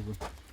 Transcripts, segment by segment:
água.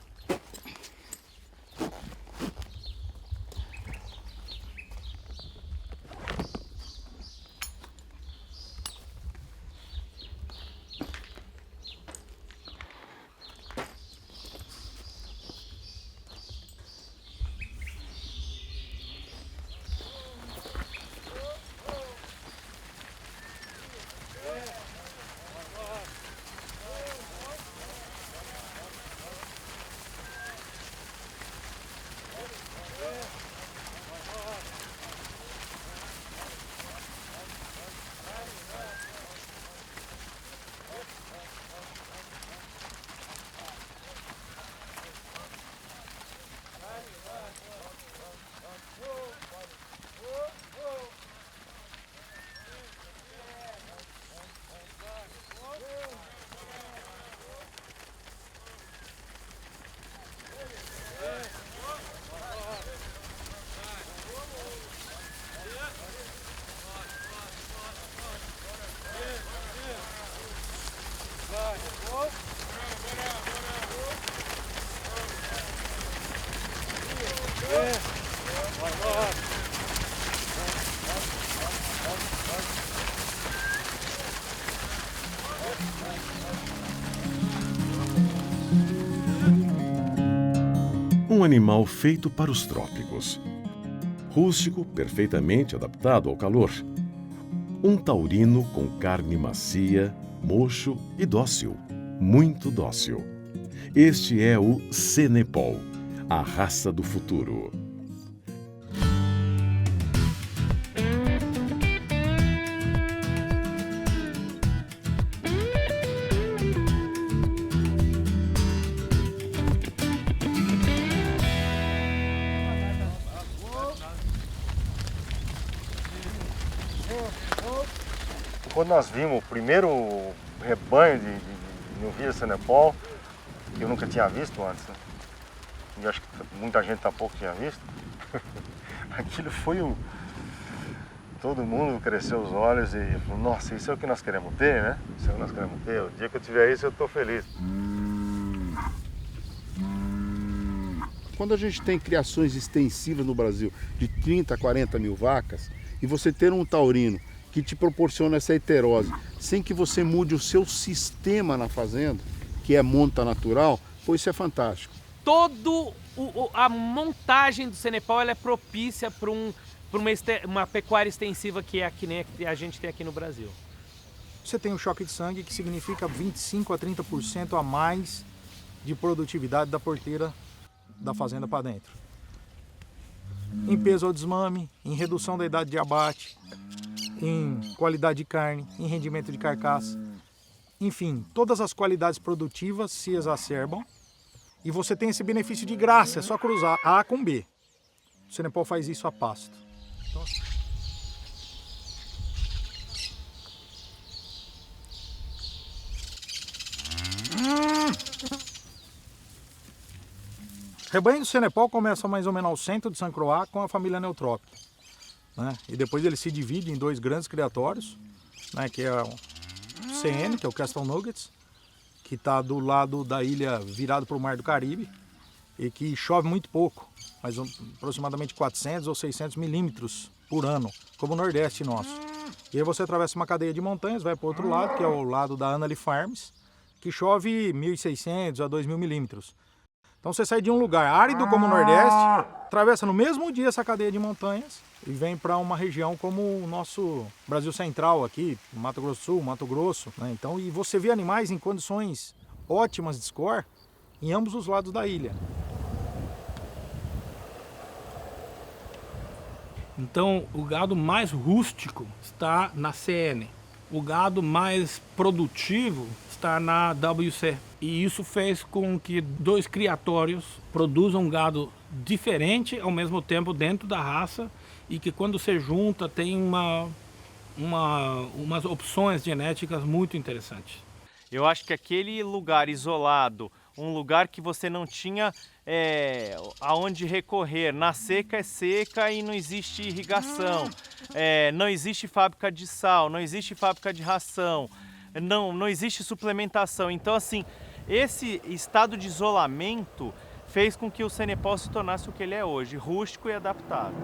Um animal feito para os trópicos. Rústico, perfeitamente adaptado ao calor. Um taurino com carne macia, mocho e dócil. Muito dócil. Este é o Cenepol, a raça do futuro. Quando nós vimos o primeiro rebanho de novilhas Cenepol, que eu nunca tinha visto antes, né? E acho que muita gente tampouco tinha visto. Aquilo foi o... Todo mundo cresceu os olhos e falou, nossa, isso é o que nós queremos ter, né? Isso é o que nós queremos ter. O dia que eu tiver isso, eu estou feliz. Quando a gente tem criações extensivas no Brasil de 30 a 40 mil vacas, e você ter um taurino que te proporciona essa heterose, sem que você mude o seu sistema na fazenda, que é monta natural, pô, isso é fantástico. A montagem do Cenepol ela é propícia para uma pecuária extensiva que é que nem a gente tem aqui no Brasil. Você tem o choque de sangue, que significa 25 a 30% a mais de produtividade da porteira da fazenda para dentro. Em peso ao desmame, em redução da idade de abate, em qualidade de carne, em rendimento de carcaça. Enfim, todas as qualidades produtivas se exacerbam e você tem esse benefício de graça, é só cruzar A com B. O Cenepol faz isso a pasto. Então... Rebanho do Cenepol começa mais ou menos ao centro de São Croix com a família Neotrópica, né? E depois ele se divide em dois grandes criatórios, né? Que é o CN, que é o Castle Nuggets, que está do lado da ilha virado para o Mar do Caribe e que chove muito pouco, mas aproximadamente 400 ou 600 milímetros por ano, como o Nordeste nosso. E aí você atravessa uma cadeia de montanhas, vai para o outro lado, que é o lado da Annalee Farms, que chove 1.600 a 2.000 milímetros. Então você sai de um lugar árido como o Nordeste, atravessa no mesmo dia essa cadeia de montanhas e vem para uma região como o nosso Brasil Central aqui, Mato Grosso do Sul, Mato Grosso, né? Então, e você vê animais em condições ótimas de score em ambos os lados da ilha. Então, o gado mais rústico está na CN. O gado mais produtivo está na WC. E isso fez com que dois criatórios produzam um gado diferente ao mesmo tempo dentro da raça e que quando se junta tem umas opções genéticas muito interessantes. Eu acho que aquele lugar isolado, um lugar que você não tinha aonde recorrer, na seca é seca e não existe irrigação, não existe fábrica de sal, não existe fábrica de ração, não existe suplementação. Então assim, Esse estado de isolamento fez com que o Senepal se tornasse o que ele é hoje, rústico e adaptado.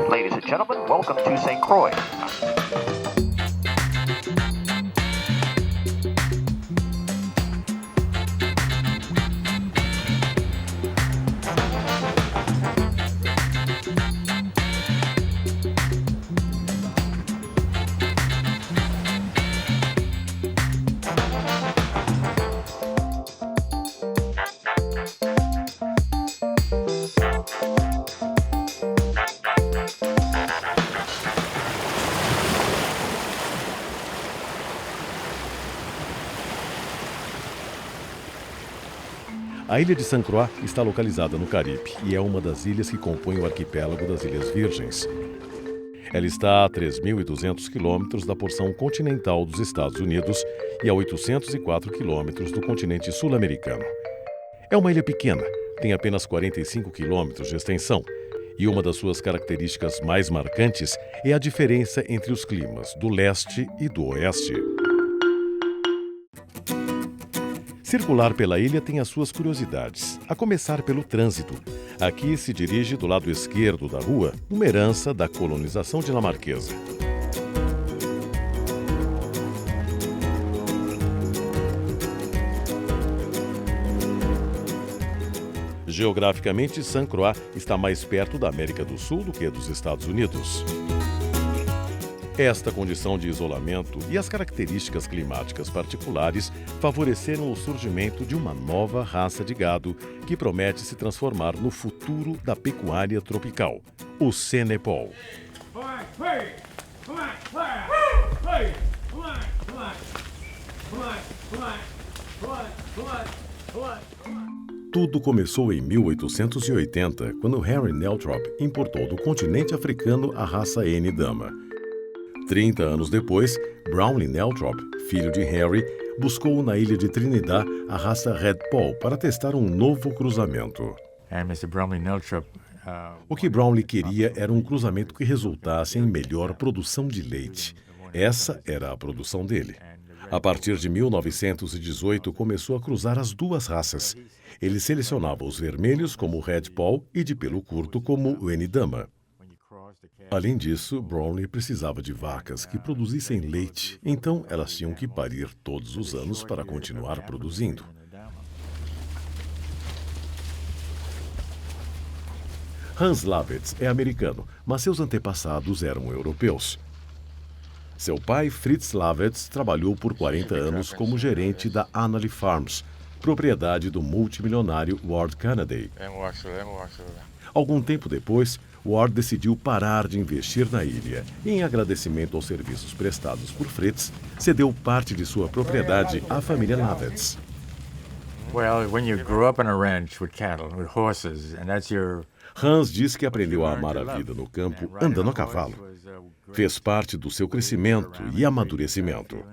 Ladies and gentlemen, welcome to St. Croix. A ilha de St. Croix está localizada no Caribe e é uma das ilhas que compõem o arquipélago das Ilhas Virgens. Ela está a 3.200 quilômetros da porção continental dos Estados Unidos e a 804 quilômetros do continente sul-americano. É uma ilha pequena, tem apenas 45 quilômetros de extensão e uma das suas características mais marcantes é a diferença entre os climas do leste e do oeste. Circular pela ilha tem as suas curiosidades, a começar pelo trânsito. Aqui se dirige do lado esquerdo da rua, uma herança da colonização dinamarquesa. Geograficamente, St. Croix está mais perto da América do Sul do que dos Estados Unidos. Esta condição de isolamento e as características climáticas particulares favoreceram o surgimento de uma nova raça de gado que promete se transformar no futuro da pecuária tropical, o Senepal. Tudo começou em 1880, quando Henry Neltrop importou do continente africano a raça N Dama. 30 anos depois, Brownlee Neltrop, filho de Henry, buscou na ilha de Trinidad a raça Red Poll para testar um novo cruzamento. O que Brownlee queria era um cruzamento que resultasse em melhor produção de leite. Essa era a produção dele. A partir de 1918, começou a cruzar as duas raças. Ele selecionava os vermelhos como o Red Poll e de pelo curto como o N Dama. Além disso, Brownlee precisava de vacas que produzissem leite, então elas tinham que parir todos os anos para continuar produzindo. Hans Lavetz é americano, mas seus antepassados eram europeus. Seu pai, Fritz Lavetz, trabalhou por 40 anos como gerente da Annalee Farms, propriedade do multimilionário Ward Kennedy. Algum tempo depois, Ward decidiu parar de investir na ilha e, em agradecimento aos serviços prestados por Fritz, cedeu parte de sua propriedade à família Lavetz. Hans diz que aprendeu a amar a vida no campo andando a cavalo. Fez parte do seu crescimento e amadurecimento.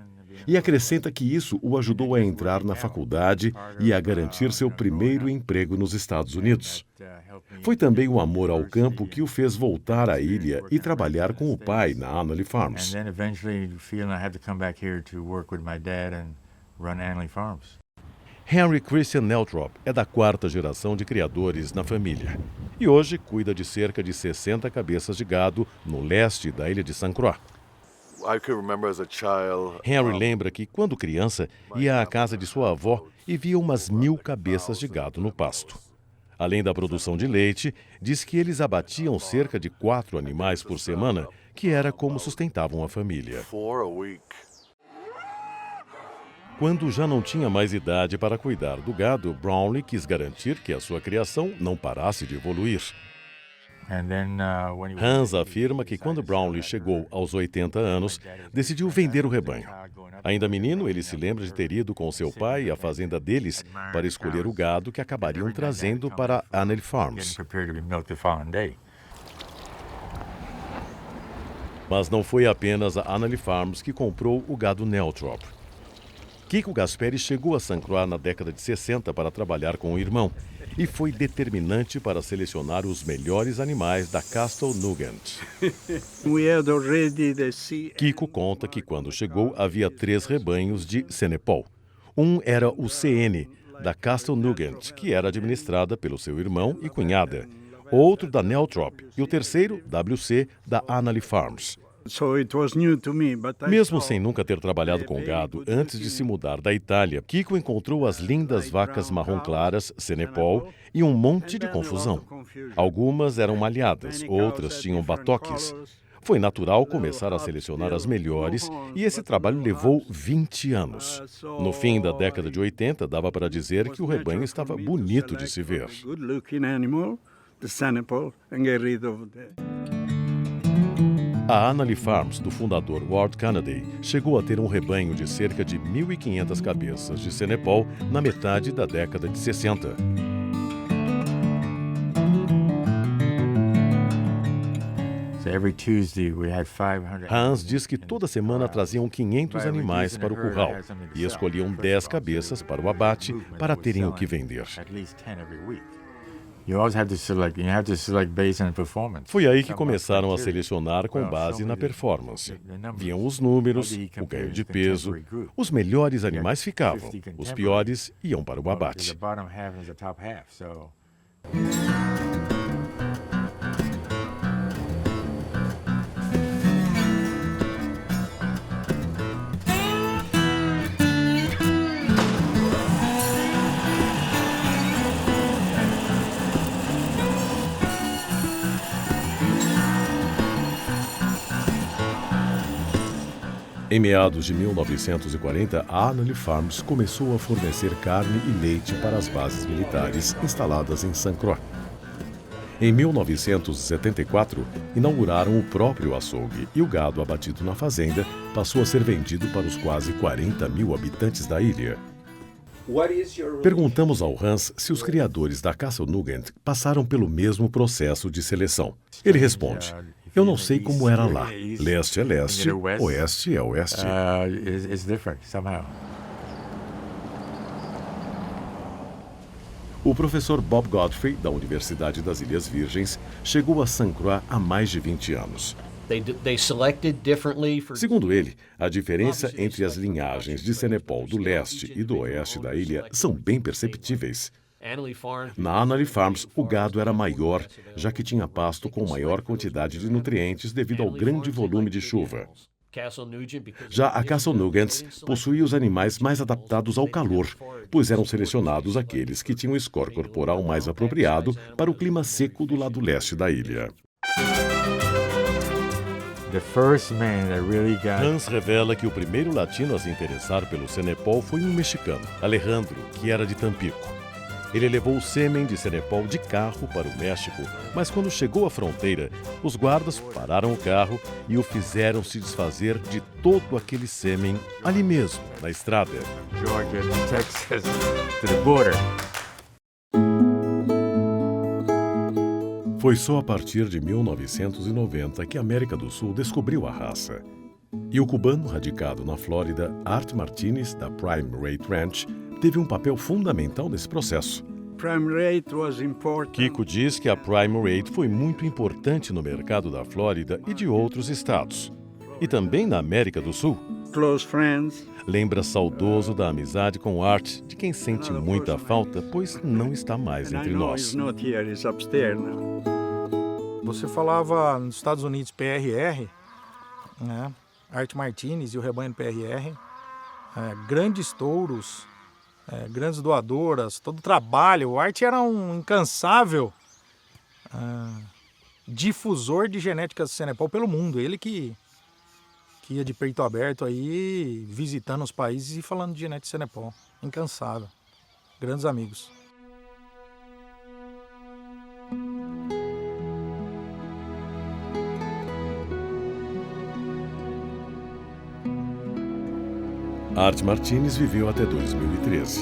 E acrescenta que isso o ajudou a entrar na faculdade e a garantir seu primeiro emprego nos Estados Unidos. Foi também o amor ao campo que o fez voltar à ilha e trabalhar com o pai na Annalee Farms. Henry Christian Neltrop é da 4ª geração de criadores na família e hoje cuida de cerca de 60 cabeças de gado no leste da ilha de St. Croix. Henry lembra que, quando criança, ia à casa de sua avó e via umas 1000 cabeças de gado no pasto. Além da produção de leite, diz que eles abatiam cerca de 4 animais por semana, que era como sustentavam a família. Quando já não tinha mais idade para cuidar do gado, Brownlee quis garantir que a sua criação não parasse de evoluir. Hans afirma que quando Brownlee chegou aos 80 anos, decidiu vender o rebanho. Ainda menino, ele se lembra de ter ido com seu pai à fazenda deles para escolher o gado que acabariam trazendo para Annalee Farms. Mas não foi apenas a Annalee Farms que comprou o gado Neltrop. Kiko Gasperi chegou a St. Croix na década de 60 para trabalhar com o irmão e foi determinante para selecionar os melhores animais da Castle Nugent. Kiko conta que quando chegou havia 3 rebanhos de Senepol. Um era o CN, da Castle Nugent, que era administrada pelo seu irmão e cunhada. Outro da Neotrop e o terceiro, WC, da Annalee Farms. Mesmo sem nunca ter trabalhado com gado, antes de se mudar da Itália, Kiko encontrou as lindas vacas marrom claras, Senepol, e um monte de confusão. Algumas eram malhadas, outras tinham batoques. Foi natural começar a selecionar as melhores e esse trabalho levou 20 anos. No fim da década de 80, dava para dizer que o rebanho estava bonito de se ver. A Annalee Farms, do fundador Ward Cannaday, chegou a ter um rebanho de cerca de 1.500 cabeças de Senepol na metade da década de 60. Hans diz que toda semana traziam 500 animais para o curral e escolhiam 10 cabeças para o abate para terem o que vender. Foi aí que começaram a selecionar com base na performance. Viam os números, o ganho de peso, os melhores animais ficavam, os piores iam para o abate. Em meados de 1940, a Annalee Farms começou a fornecer carne e leite para as bases militares instaladas em St. Croix. Em 1974, inauguraram o próprio açougue e o gado abatido na fazenda passou a ser vendido para os quase 40 mil habitantes da ilha. Perguntamos ao Hans se os criadores da Castle Nugent passaram pelo mesmo processo de seleção. Ele responde: eu não sei como era lá. Leste é leste, oeste é oeste. O professor Bob Godfrey, da Universidade das Ilhas Virgens, chegou a St. Croix há mais de 20 anos. Segundo ele, a diferença entre as linhagens de Senepol do leste e do oeste da ilha são bem perceptíveis. Na Annalee Farms, o gado era maior, já que tinha pasto com maior quantidade de nutrientes devido ao grande volume de chuva. Já a Castle Nugent possuía os animais mais adaptados ao calor, pois eram selecionados aqueles que tinham score corporal mais apropriado para o clima seco do lado leste da ilha. Hans revela que o primeiro latino a se interessar pelo Senepol foi um mexicano, Alejandro, que era de Tampico. Ele levou o sêmen de Senepol de carro para o México, mas quando chegou à fronteira, os guardas pararam o carro e o fizeram se desfazer de todo aquele sêmen ali mesmo, na estrada. Georgia, Texas, to the border. Foi só a partir de 1990 que a América do Sul descobriu a raça. E o cubano radicado na Flórida, Art Martinez, da Prime Rate Ranch, teve um papel fundamental nesse processo. Kiko diz que a Prime Rate foi muito importante no mercado da Flórida e de outros estados. E também na América do Sul. Lembra saudoso da amizade com Art, de quem sente muita falta, pois não está mais entre nós. Você falava nos Estados Unidos PRR, né? Art Martinez e o rebanho PRR, grandes touros, grandes doadoras, todo o trabalho. O Art era um incansável difusor de genéticas de Senepol pelo mundo. Ele que ia de peito aberto aí, visitando os países e falando de genética de Senepol. Incansável. Grandes amigos. Art Martinez viveu até 2013.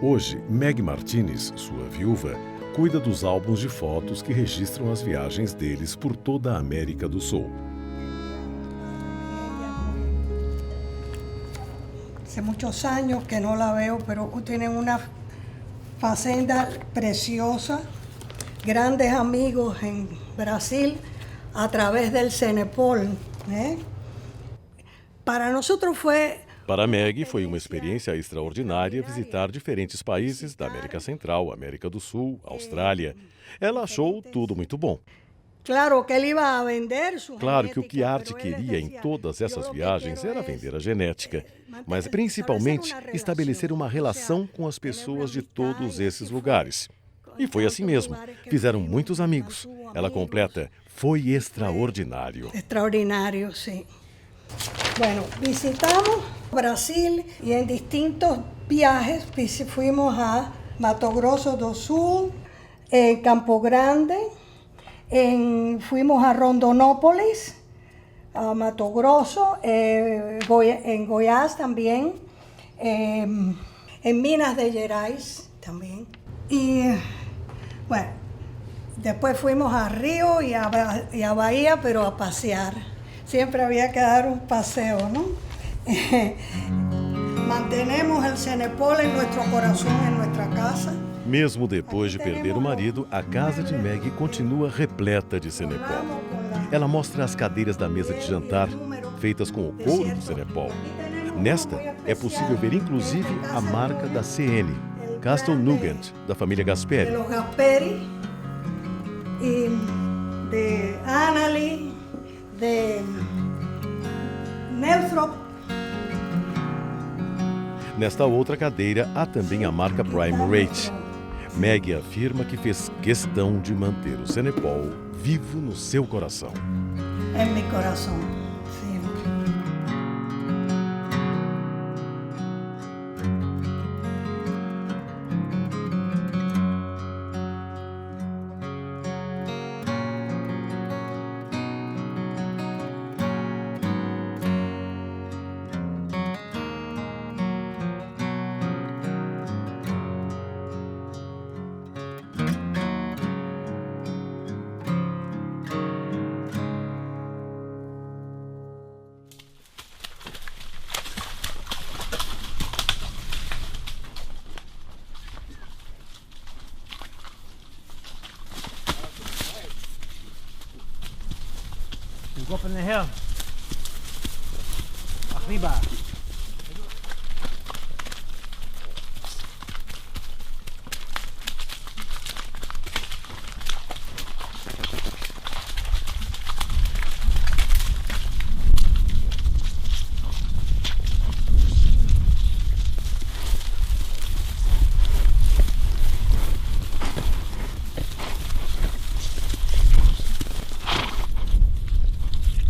Hoje, Meg Martinez, sua viúva, cuida dos álbuns de fotos que registram as viagens deles por toda a América do Sul. Hace muchos años que no la veo, pero tienen una fazenda preciosa, grandes amigos en Brasil a través del Cenepol, né? Para nosotros fue... Para Meg, foi uma experiência extraordinária visitar diferentes países da América Central, América do Sul, Austrália. Ela achou tudo muito bom. Claro que ele ia a vender sua Claro que o que genética, Art pero ele queria em decía, todas essas "Yo lo que viagens quiero era es, vender a genética, mas manter- principalmente establecer uma estabelecer relação, uma ou relação seja, com as pessoas de tener uma todos amistade, esses assim lugares. foi. E foi assim mesmo. Fizeram muitos amigos. Ela amigos. completa, foi extraordinário. Extraordinario, sí. Bueno, visitamos Brasil y en distintos viajes fuimos a Mato Grosso do Sul, en Campo Grande, fuimos a Rondonópolis, a Mato Grosso, en Goiás también, en Minas de Gerais también. Y bueno, después fuimos a Río y a Bahía, pero a pasear. Siempre había que dar un paseo, ¿no? Mantenemos el Cenepol en nuestro corazón, en nuestra casa. Mesmo depois de perder o marido, a casa de Meg continua repleta de Cenepol. Ela mostra as cadeiras da mesa de jantar, feitas com o couro do Cenepol. Nesta, é possível ver inclusive a marca da CN, Castle Nugent, da família De Gasperi. los Gasperi, y de Annalie, de Nelthrop. Nesta outra cadeira, há também a marca Prime Rate. Meg afirma que fez questão de manter o Cenepol vivo no seu coração. En mi corazón, siempre. You go up in the hill. Arriba.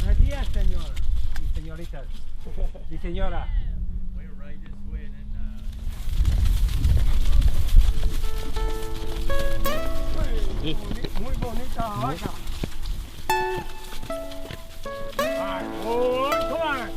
Buenos días, señor y señoritas. Y señora. Muy bonita vaca. Ay, muy bien.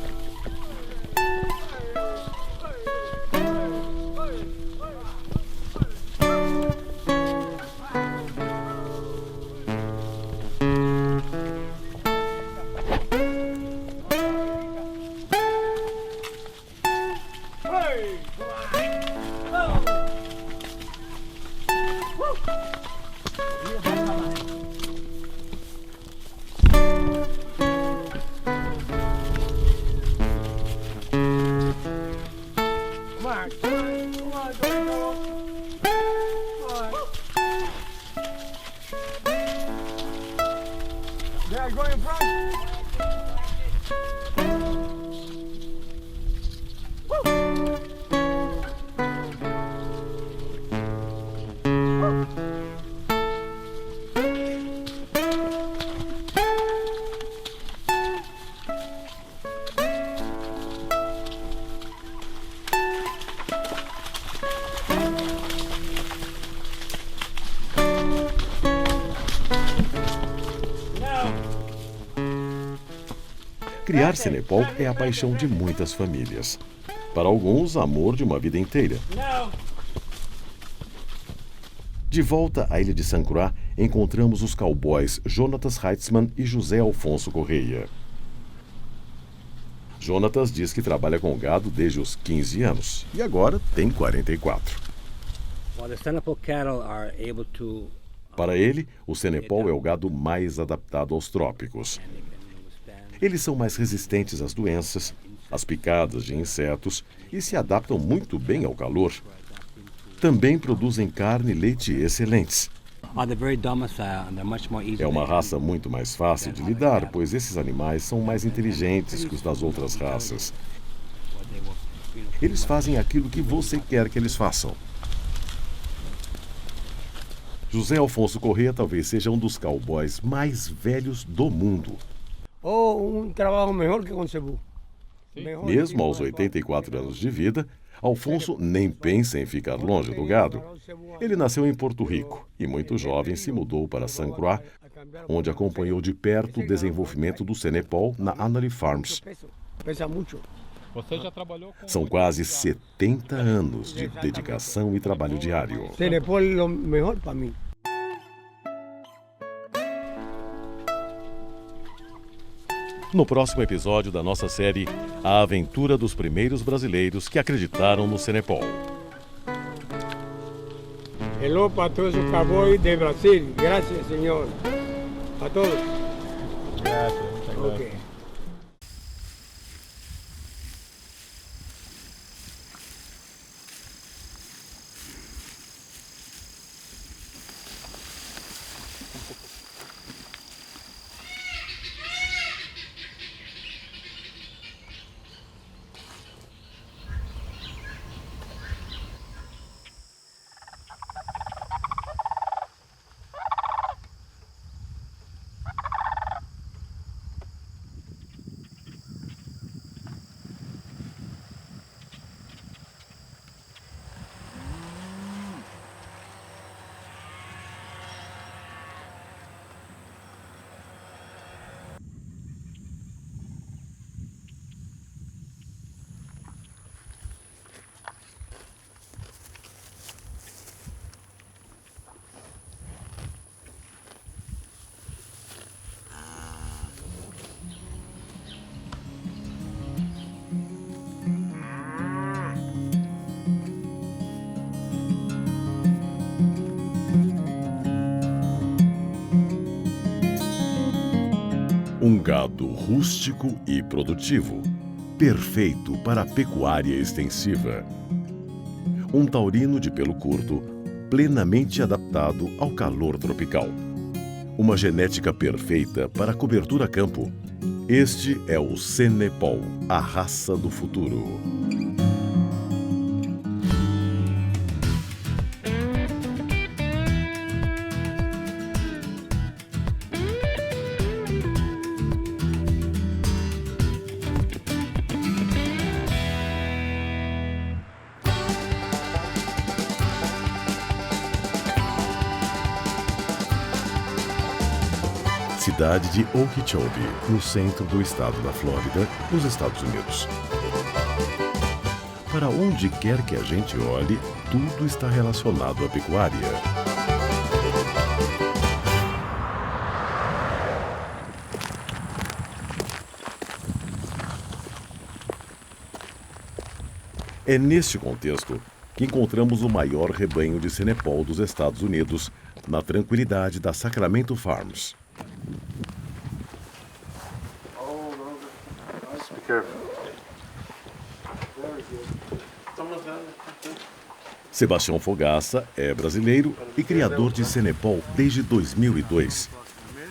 Yeah, go in front. Criar Cenepol é a paixão de muitas famílias. Para alguns, amor de uma vida inteira. De volta à ilha de St. Croix, encontramos os cowboys Jonatas Heitzman e José Alfonso Correia. Jonatas diz que trabalha com gado desde os 15 anos e agora tem 44. Para ele, o Senepol é o gado mais adaptado aos trópicos. Eles são mais resistentes às doenças, às picadas de insetos e se adaptam muito bem ao calor. Também produzem carne e leite excelentes. É uma raça muito mais fácil de lidar, pois esses animais são mais inteligentes que os das outras raças. Eles fazem aquilo que você quer que eles façam. José Alfonso Corrêa talvez seja um dos cowboys mais velhos do mundo. Mesmo aos 84 anos de vida, Alfonso nem pensa em ficar longe do gado. Ele nasceu em Porto Rico e, muito jovem, se mudou para San Croix, onde acompanhou de perto o desenvolvimento do Senepol na Annalee Farms. Você já trabalhou com... São quase 70 anos de dedicação e trabalho diário. Senepol é o melhor para mim. No próximo episódio da nossa série, a aventura dos primeiros brasileiros que acreditaram no Senepol. Hello para todos os cowboys de Brasil. Graças, Senhor. A todos. Graças. Okay. Um gado rústico e produtivo, perfeito para a pecuária extensiva. Um taurino de pelo curto, plenamente adaptado ao calor tropical. Uma genética perfeita para a cobertura a campo. Este é o Senepol, a raça do futuro. Cidade de Okeechobee, no centro do estado da Flórida, nos Estados Unidos. Para onde quer que a gente olhe, tudo está relacionado à pecuária. É neste contexto que encontramos o maior rebanho de Senepol dos Estados Unidos, na tranquilidade da Sacramento Farms. Sebastião Fogaça é brasileiro e criador de Senepol desde 2002.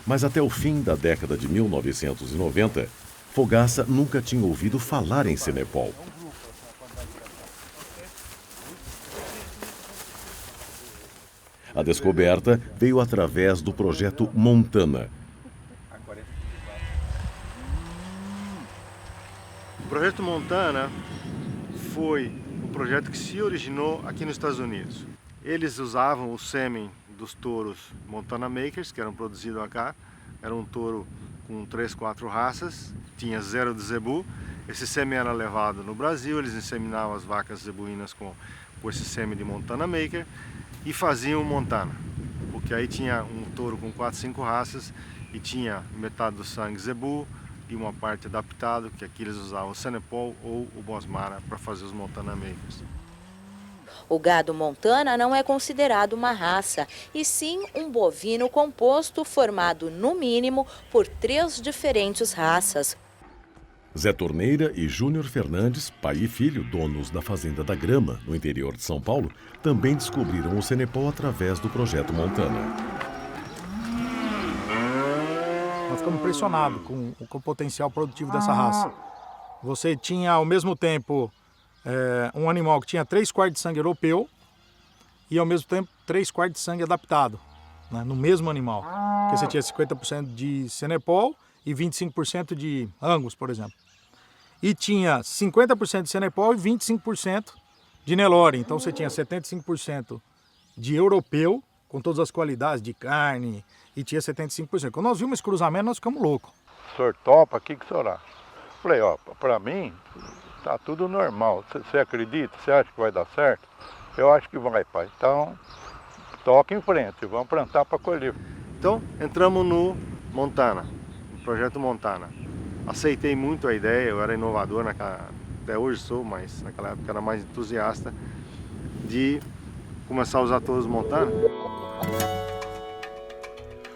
Mas até o fim da década de 1990, Fogaça nunca tinha ouvido falar em Senepol. A descoberta veio através do projeto Montana. O projeto Montana foi um projeto que se originou aqui nos Estados Unidos. Eles usavam o sêmen dos touros Montana Makers, que eram produzidos acá. Era um touro com 3, 4 raças, tinha 0 de zebu. Esse sêmen era levado no Brasil, eles inseminavam as vacas zebuínas com esse sêmen de Montana Maker e faziam Montana, porque aí tinha um touro com 4, 5 raças e tinha metade do sangue zebu, e uma parte adaptado, que aqui eles usavam o Senepol ou o Bosmara para fazer os Montana Makers. O gado Montana não é considerado uma raça, e sim um bovino composto formado, no mínimo, por 3 diferentes raças. Zé Torneira e Júnior Fernandes, pai e filho, donos da Fazenda da Grama, no interior de São Paulo, também descobriram o Senepol através do Projeto Montana. Nós ficamos impressionados com o potencial produtivo dessa raça. Você tinha, ao mesmo tempo, um animal que tinha 3/4 de sangue europeu e, ao mesmo tempo, 3/4 de sangue adaptado, né, no mesmo animal. Porque você tinha 50% de Senepol e 25% de Angus, por exemplo. E tinha 50% de Senepol e 25% de Nelore. Então você tinha 75% de europeu, com todas as qualidades de carne, e tinha 75%. Quando nós vimos esse cruzamento, nós ficamos loucos. O senhor topa, o que o senhor acha? Falei, ó, pra mim, tá tudo normal. Você acredita? Você acha que vai dar certo? Eu acho que vai, pai. Então, toca em frente, vamos plantar para colher. Então, entramos no Montana, no Projeto Montana. Aceitei muito a ideia, eu era inovador, até hoje sou, mas naquela época era mais entusiasta, de começar a usar todos os Montana.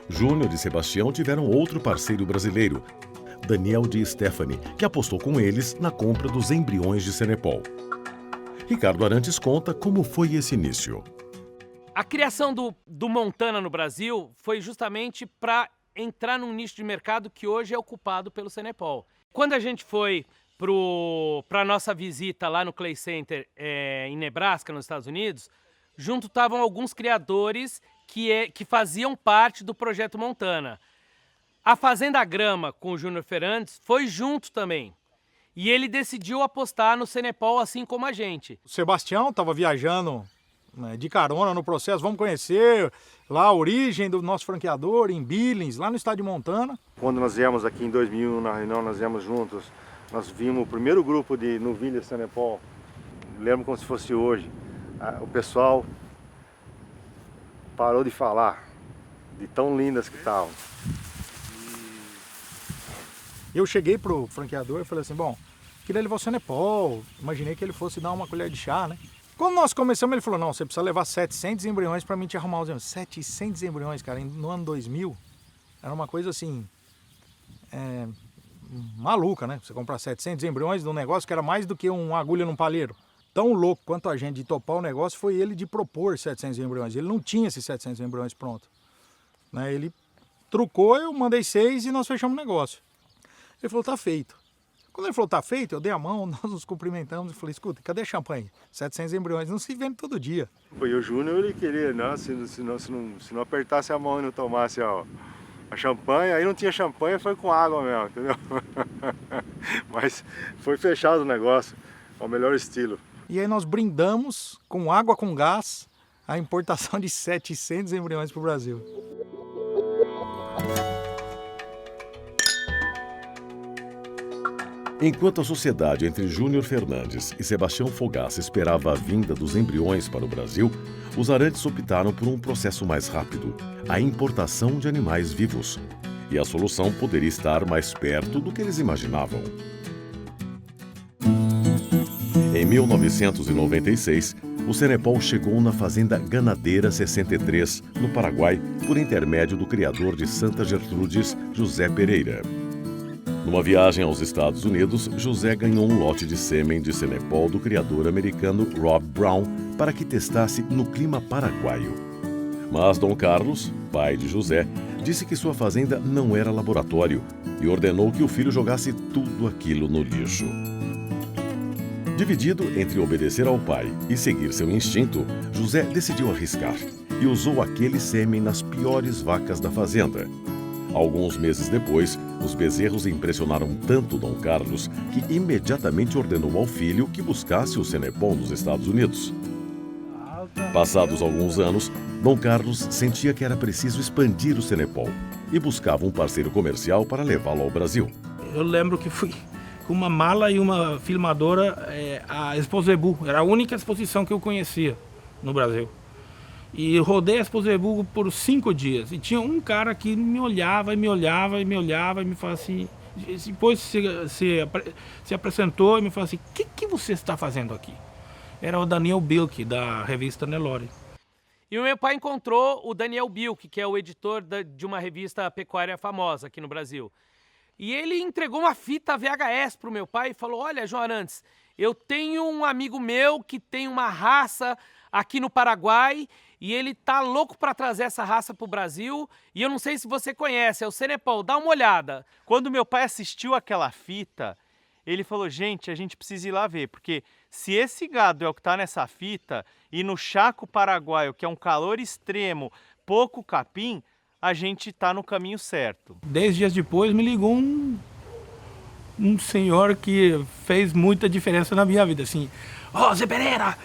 Júnior e Sebastião tiveram outro parceiro brasileiro, Daniel Di Stefani, que apostou com eles na compra dos embriões de Senepol. Ricardo Arantes conta como foi esse início. A criação do Montana no Brasil foi justamente para entrar num nicho de mercado que hoje é ocupado pelo Senepol. Quando a gente foi para a nossa visita lá no Clay Center em Nebraska, nos Estados Unidos, junto estavam alguns criadores que faziam parte do Projeto Montana. A Fazenda Grama, com o Júnior Fernandes, foi junto também. E ele decidiu apostar no Senepol assim como a gente. O Sebastião estava viajando, né, de carona no processo. Vamos conhecer lá a origem do nosso franqueador em Billings, lá no estado de Montana. Quando nós viemos aqui em 2001, na reunião, nós viemos juntos. Nós vimos o primeiro grupo de novilhas Senepol. Lembro como se fosse hoje. O pessoal parou de falar, de tão lindas que estavam. Eu cheguei pro franqueador e falei assim, bom, queria levar o Senepol, imaginei que ele fosse dar uma colher de chá, né? Quando nós começamos, ele falou, não, você precisa levar 700 embriões para mim te arrumar os embriões. 700 embriões, cara, no ano 2000, era uma coisa assim, maluca, né? Você comprar 700 embriões num negócio que era mais do que uma agulha num palheiro. Tão louco quanto a gente de topar o negócio foi ele de propor 700 embriões. Ele não tinha esses 700 embriões prontos, né? Ele trucou, eu mandei 6 e nós fechamos o negócio. Ele falou, tá feito. Quando ele falou, tá feito, eu dei a mão, nós nos cumprimentamos e falei, escuta, cadê champanhe? 700 embriões, não se vende todo dia. E o Júnior, ele queria, não, se não apertasse a mão e não tomasse a champanhe, aí não tinha champanhe, foi com água mesmo, entendeu? Mas foi fechado o negócio, ao melhor estilo. E aí nós brindamos com água com gás a importação de 700 embriões para o Brasil. Enquanto a sociedade entre Júnior Fernandes e Sebastião Fogaça esperava a vinda dos embriões para o Brasil, os Arantes optaram por um processo mais rápido, a importação de animais vivos. E a solução poderia estar mais perto do que eles imaginavam. Em 1996, o Senepol chegou na Fazenda Ganadeira 63, no Paraguai, por intermédio do criador de Santa Gertrudes, José Pereira. Numa viagem aos Estados Unidos, José ganhou um lote de sêmen de Senepol do criador americano Rob Brown para que testasse no clima paraguaio. Mas Dom Carlos, pai de José, disse que sua fazenda não era laboratório e ordenou que o filho jogasse tudo aquilo no lixo. Dividido entre obedecer ao pai e seguir seu instinto, José decidiu arriscar e usou aquele sêmen nas piores vacas da fazenda. Alguns meses depois, os bezerros impressionaram tanto Dom Carlos que imediatamente ordenou ao filho que buscasse o Senepol nos Estados Unidos. Passados alguns anos, Dom Carlos sentia que era preciso expandir o Senepol e buscava um parceiro comercial para levá-lo ao Brasil. Eu lembro que fui com uma mala e uma filmadora à Expo Zebu. Era a única exposição que eu conhecia no Brasil. E rodei a Expo Zebu por 5 dias. E tinha um cara que me olhava e me olhava e me olhava e me falava assim... Depois se apresentou e me falou assim, o que você está fazendo aqui? Era o Daniel Bilk, da revista Nelore. E o meu pai encontrou o Daniel Bilk, que é o editor de uma revista pecuária famosa aqui no Brasil. E ele entregou uma fita VHS para o meu pai e falou, olha, João Arantes, eu tenho um amigo meu que tem uma raça aqui no Paraguai e ele tá louco para trazer essa raça para o Brasil e eu não sei se você conhece, é o Senepol, dá uma olhada. Quando meu pai assistiu aquela fita, ele falou, gente, a gente precisa ir lá ver, porque se esse gado é o que está nessa fita e no Chaco Paraguaio, que é um calor extremo, pouco capim, a gente está no caminho certo. 10 dias depois me ligou um senhor que fez muita diferença na minha vida, assim, ó, Zé Pereira,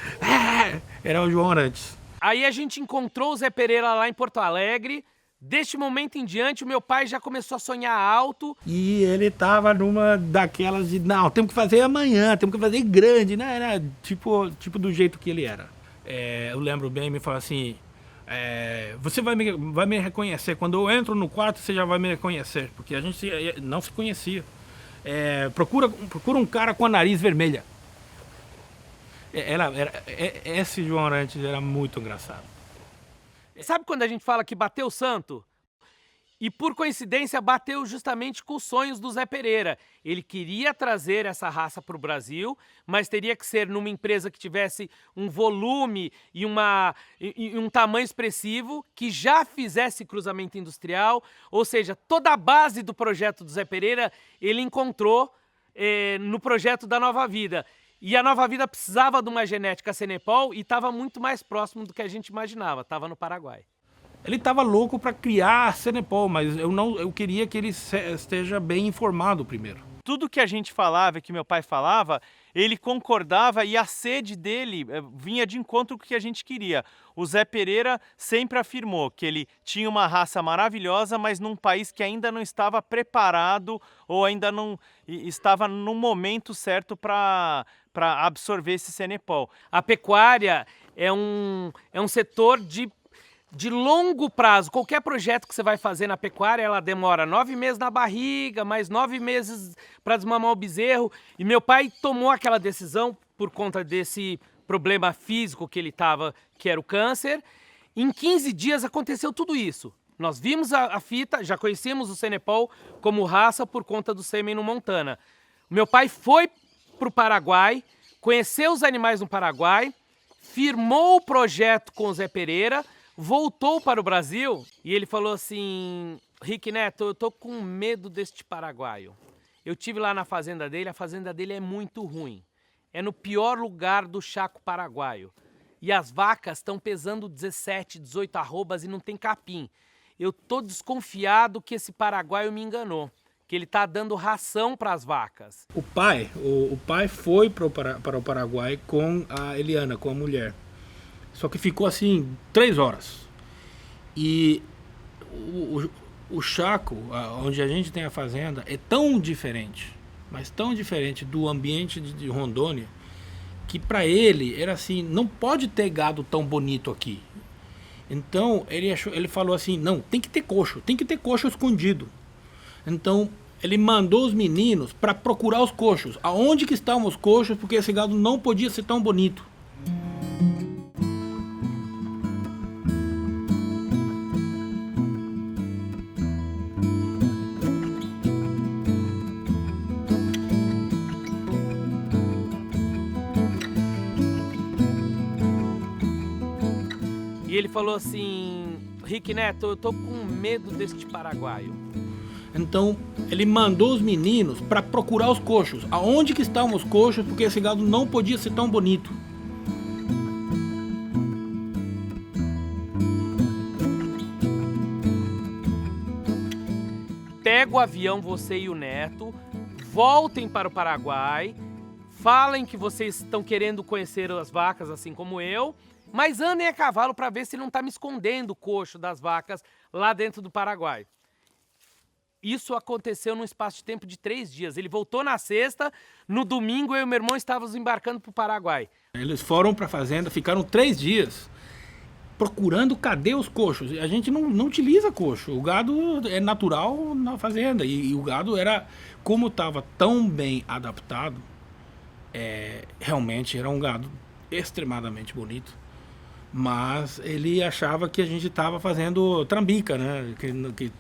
era o João Arantes. Aí a gente encontrou o Zé Pereira lá em Porto Alegre. Deste momento em diante, o meu pai já começou a sonhar alto. E ele tava numa daquelas de, não, temos que fazer amanhã, temos que fazer grande, né? Era tipo do jeito que ele era. Eu lembro bem, me falou assim, você vai me reconhecer, quando eu entro no quarto você já vai me reconhecer, porque a gente não se conhecia. Procura um cara com a nariz vermelha. Esse João Arantes era muito engraçado. Sabe quando a gente fala que bateu o santo? E por coincidência bateu justamente com os sonhos do Zé Pereira. Ele queria trazer essa raça para o Brasil, mas teria que ser numa empresa que tivesse um volume e um tamanho expressivo, que já fizesse cruzamento industrial, ou seja, toda a base do projeto do Zé Pereira ele encontrou no projeto da Nova Vida. E a Nova Vida precisava de uma genética Senepol e estava muito mais próximo do que a gente imaginava, estava no Paraguai. Ele estava louco para criar a Senepol, mas eu queria que ele esteja bem informado primeiro. Tudo que a gente falava, que meu pai falava, ele concordava e a sede dele vinha de encontro com o que a gente queria. O Zé Pereira sempre afirmou que ele tinha uma raça maravilhosa, mas num país que ainda não estava preparado ou ainda não estava no momento certo para absorver esse Senepol. A pecuária é um setor de longo prazo. Qualquer projeto que você vai fazer na pecuária, ela demora 9 meses na barriga, mais 9 meses para desmamar o bezerro. E meu pai tomou aquela decisão por conta desse problema físico que ele estava, que era o câncer. Em 15 dias aconteceu tudo isso. Nós vimos a fita, já conhecíamos o Senepol como raça por conta do sêmen no Montana. Meu pai foi para o Paraguai, conheceu os animais no Paraguai, firmou o projeto com o Zé Pereira, voltou para o Brasil e ele falou assim, Rick Neto, eu tô com medo deste paraguaio. Eu tive lá na fazenda dele, a fazenda dele é muito ruim. É no pior lugar do Chaco Paraguaio. E as vacas estão pesando 17, 18 arrobas e não tem capim. Eu tô desconfiado que esse paraguaio me enganou, que ele tá dando ração para as vacas. O pai foi para o Paraguai com a Eliana, com a mulher. Só que ficou assim 3 horas. E o Chaco, onde a gente tem a fazenda, é tão diferente, mas tão diferente do ambiente de Rondônia, que para ele era assim, não pode ter gado tão bonito aqui. Então ele falou assim, não, tem que ter coxo escondido. Então ele mandou os meninos para procurar os coxos. Aonde que estavam os coxos, porque esse gado não podia ser tão bonito. E ele falou assim, Rick Neto, eu tô com medo deste paraguaio. Então ele mandou os meninos para procurar os coxos. Aonde que estavam os coxos, porque esse gado não podia ser tão bonito. Pega o avião, você e o Neto, voltem para o Paraguai, falem que vocês estão querendo conhecer as vacas assim como eu, mas andem a cavalo para ver se não está me escondendo o coxo das vacas lá dentro do Paraguai. Isso aconteceu num espaço de tempo de 3 dias. Ele voltou na sexta, no domingo eu e meu irmão estávamos embarcando para o Paraguai. Eles foram para a fazenda, ficaram 3 dias procurando cadê os coxos. A gente não utiliza coxo. O gado é natural na fazenda. E o gado era, como estava tão bem adaptado, realmente era um gado extremadamente bonito. Mas ele achava que a gente estava fazendo trambica, né? Que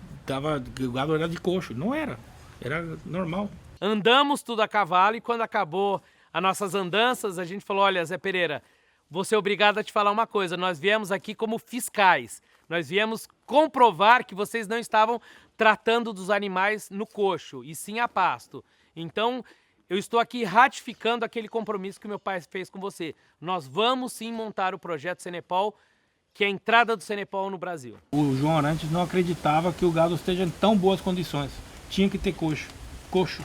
o gado era de coxo. Não era. Era normal. Andamos tudo a cavalo e quando acabou as nossas andanças, a gente falou, olha, Zé Pereira, vou ser obrigado a te falar uma coisa, nós viemos aqui como fiscais, nós viemos comprovar que vocês não estavam tratando dos animais no coxo, e sim a pasto. Então, eu estou aqui ratificando aquele compromisso que meu pai fez com você. Nós vamos sim montar o projeto Cenepol, que é a entrada do Cenepol no Brasil. O João Arantes não acreditava que o gado esteja em tão boas condições. Tinha que ter coxo.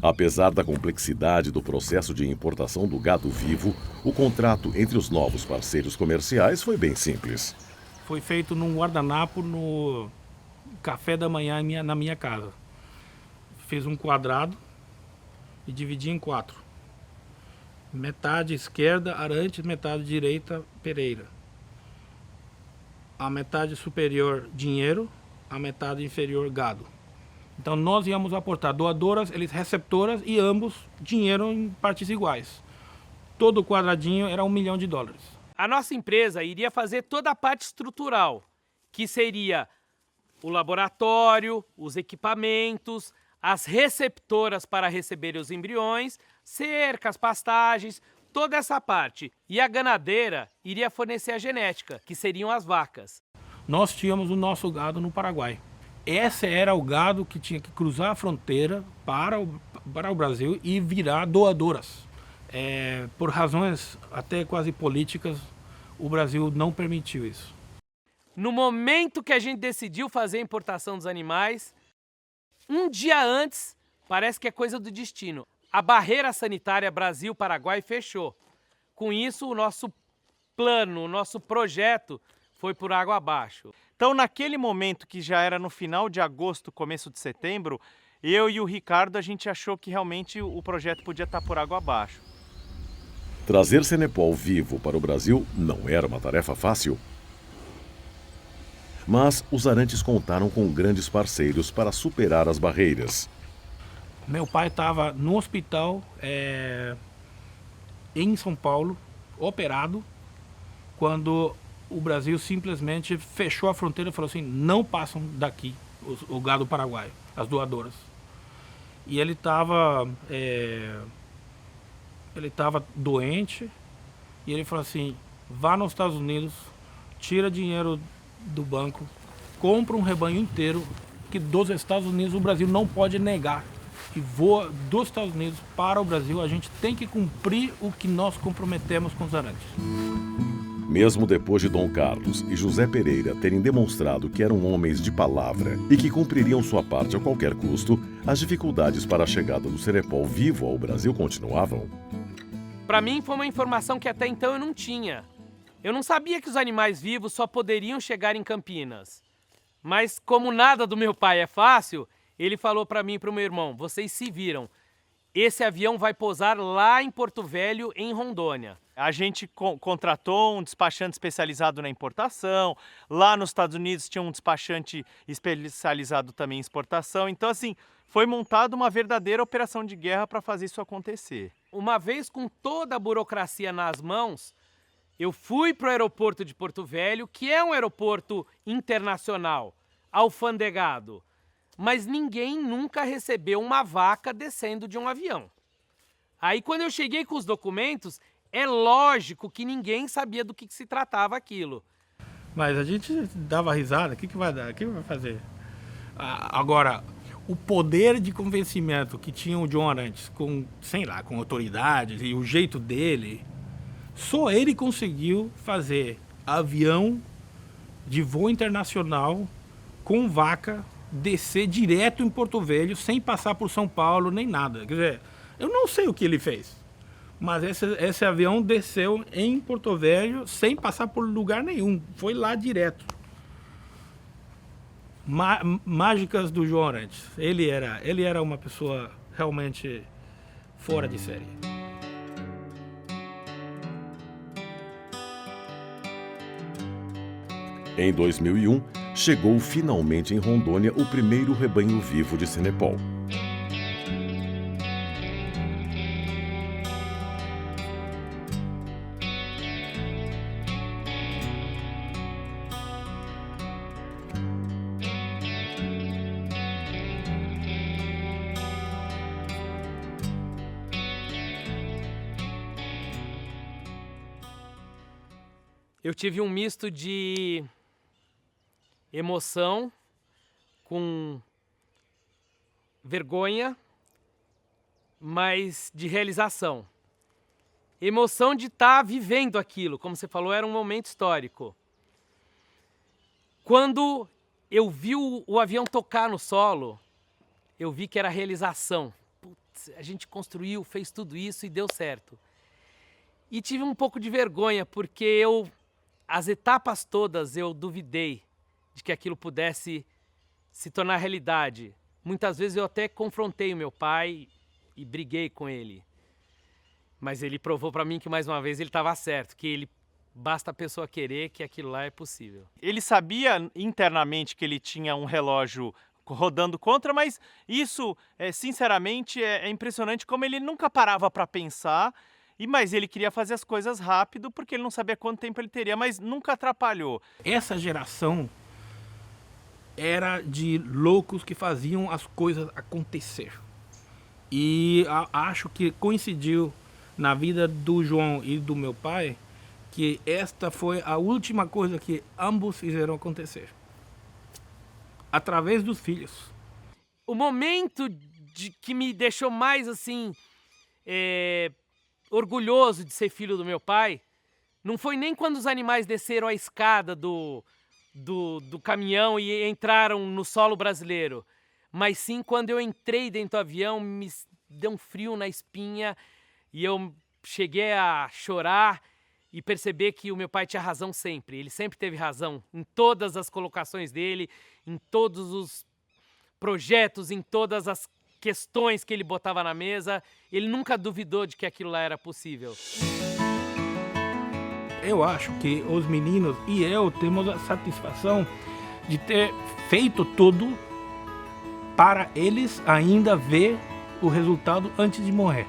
Apesar da complexidade do processo de importação do gado vivo, o contrato entre os novos parceiros comerciais foi bem simples. Foi feito num guardanapo no café da manhã na minha casa. Fiz um quadrado e dividi em 4. Metade esquerda, Arantes, metade direita, Pereira. A metade superior, dinheiro, a metade inferior, gado. Então nós íamos aportar doadoras, eles receptoras e ambos dinheiro em partes iguais. Todo quadradinho era $1 milhão. A nossa empresa iria fazer toda a parte estrutural, que seria o laboratório, os equipamentos, as receptoras para receber os embriões, cercas, pastagens, toda essa parte. E a ganadeira iria fornecer a genética, que seriam as vacas. Nós tínhamos o nosso gado no Paraguai. Esse era o gado que tinha que cruzar a fronteira para o Brasil e virar doadoras. Por razões até quase políticas, o Brasil não permitiu isso. No momento que a gente decidiu fazer a importação dos animais, um dia antes, parece que é coisa do destino, a barreira sanitária Brasil-Paraguai fechou. Com isso, o nosso plano, o nosso projeto foi por água abaixo. Então, naquele momento que já era no final de agosto, começo de setembro, eu e o Ricardo, a gente achou que realmente o projeto podia estar por água abaixo. Trazer Cenepol vivo para o Brasil não era uma tarefa fácil. Mas os Arantes contaram com grandes parceiros para superar as barreiras. Meu pai estava no hospital em São Paulo, operado, quando o Brasil simplesmente fechou a fronteira e falou assim, não passam daqui o gado paraguaio, as doadoras. E ele estava doente e ele falou assim, vá nos Estados Unidos, tira dinheiro do banco, compra um rebanho inteiro, que dos Estados Unidos o Brasil não pode negar. E voa dos Estados Unidos para o Brasil, a gente tem que cumprir o que nós comprometemos com os Arantes. Mesmo depois de Dom Carlos e José Pereira terem demonstrado que eram homens de palavra e que cumpririam sua parte a qualquer custo, as dificuldades para a chegada do Cenepol vivo ao Brasil continuavam. Para mim foi uma informação que até então eu não tinha. Eu não sabia que os animais vivos só poderiam chegar em Campinas. Mas como nada do meu pai é fácil, ele falou para mim e para o meu irmão, vocês se viram. Esse avião vai pousar lá em Porto Velho, em Rondônia. A gente contratou um despachante especializado na importação. Lá nos Estados Unidos tinha um despachante especializado também em exportação. Então, assim, foi montada uma verdadeira operação de guerra para fazer isso acontecer. Uma vez com toda a burocracia nas mãos, eu fui para o aeroporto de Porto Velho, que é um aeroporto internacional, alfandegado. Mas ninguém nunca recebeu uma vaca descendo de um avião. Aí quando eu cheguei com os documentos, é lógico que ninguém sabia do que se tratava aquilo. Mas a gente dava risada, o que vai dar? O que vai fazer? Agora, o poder de convencimento que tinha o John Arantes com, sei lá, com autoridades e o jeito dele, só ele conseguiu fazer avião de voo internacional com vaca descer direto em Porto Velho, sem passar por São Paulo, nem nada. Quer dizer, eu não sei o que ele fez, mas esse avião desceu em Porto Velho sem passar por lugar nenhum, foi lá direto. Mágicas do João Arantes. Ele era uma pessoa realmente fora de série. Em 2001, chegou finalmente em Rondônia o primeiro rebanho vivo de Cenepol. Eu tive um misto de emoção com vergonha, mas de realização. Emoção de estar vivendo aquilo, como você falou, era um momento histórico. Quando eu vi o avião tocar no solo, eu vi que era realização. Putz, a gente construiu, fez tudo isso e deu certo. E tive um pouco de vergonha, porque as etapas todas eu duvidei de que aquilo pudesse se tornar realidade. Muitas vezes eu até confrontei o meu pai e briguei com ele. Mas ele provou para mim que mais uma vez ele estava certo, que basta a pessoa querer que aquilo lá é possível. Ele sabia internamente que ele tinha um relógio rodando contra, mas isso, sinceramente, é impressionante como ele nunca parava para pensar. Mas ele queria fazer as coisas rápido porque ele não sabia quanto tempo ele teria, mas nunca atrapalhou. Essa geração era de loucos que faziam as coisas acontecer. E acho que coincidiu na vida do João e do meu pai que esta foi a última coisa que ambos fizeram acontecer. Através dos filhos. O momento que me deixou mais assim... orgulhoso de ser filho do meu pai, não foi nem quando os animais desceram a escada do caminhão e entraram no solo brasileiro, mas sim quando eu entrei dentro do avião, me deu um frio na espinha e eu cheguei a chorar e perceber que o meu pai tinha razão sempre. Ele sempre teve razão em todas as colocações dele, em todos os projetos, em todas as questões que ele botava na mesa. Ele nunca duvidou de que aquilo lá era possível. Eu acho que os meninos e eu temos a satisfação de ter feito tudo para eles ainda ver o resultado antes de morrer.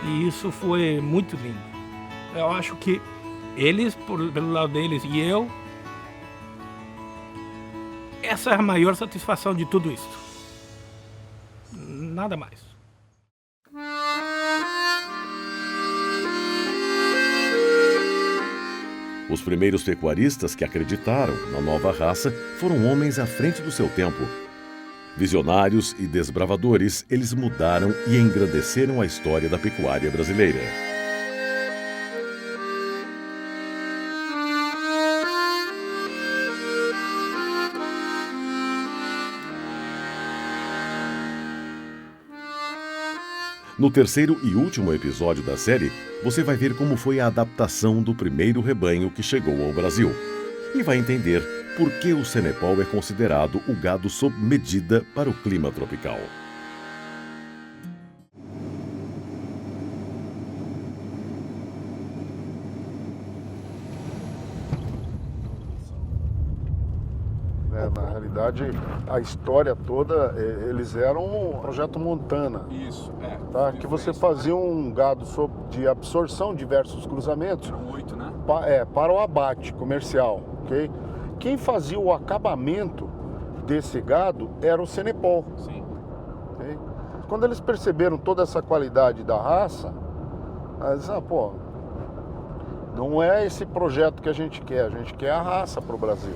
E isso foi muito lindo. Eu acho que eles, pelo lado deles, e eu, essa é a maior satisfação de tudo isso. Nada mais. Os primeiros pecuaristas que acreditaram na nova raça foram homens à frente do seu tempo. Visionários e desbravadores, eles mudaram e engrandeceram a história da pecuária brasileira. No terceiro e último episódio da série, você vai ver como foi a adaptação do primeiro rebanho que chegou ao Brasil. E vai entender por que o Cenepol é considerado o gado sob medida para o clima tropical. Na realidade, a história toda, eles eram um projeto Montana. Isso, tá? Que você fazia um gado de absorção, diversos cruzamentos. Eram 8, né? Para o abate comercial, ok? Quem fazia o acabamento desse gado era o Cenepol. Sim. Okay? Quando eles perceberam toda essa qualidade da raça, eles disseram, não é esse projeto que a gente quer a raça para o Brasil.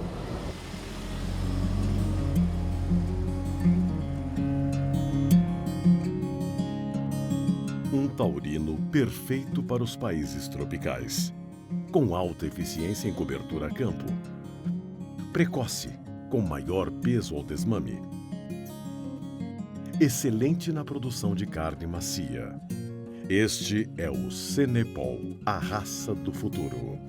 Um taurino perfeito para os países tropicais, com alta eficiência em cobertura a campo, precoce, com maior peso ao desmame, excelente na produção de carne macia. Este é o Cenepol, a raça do futuro.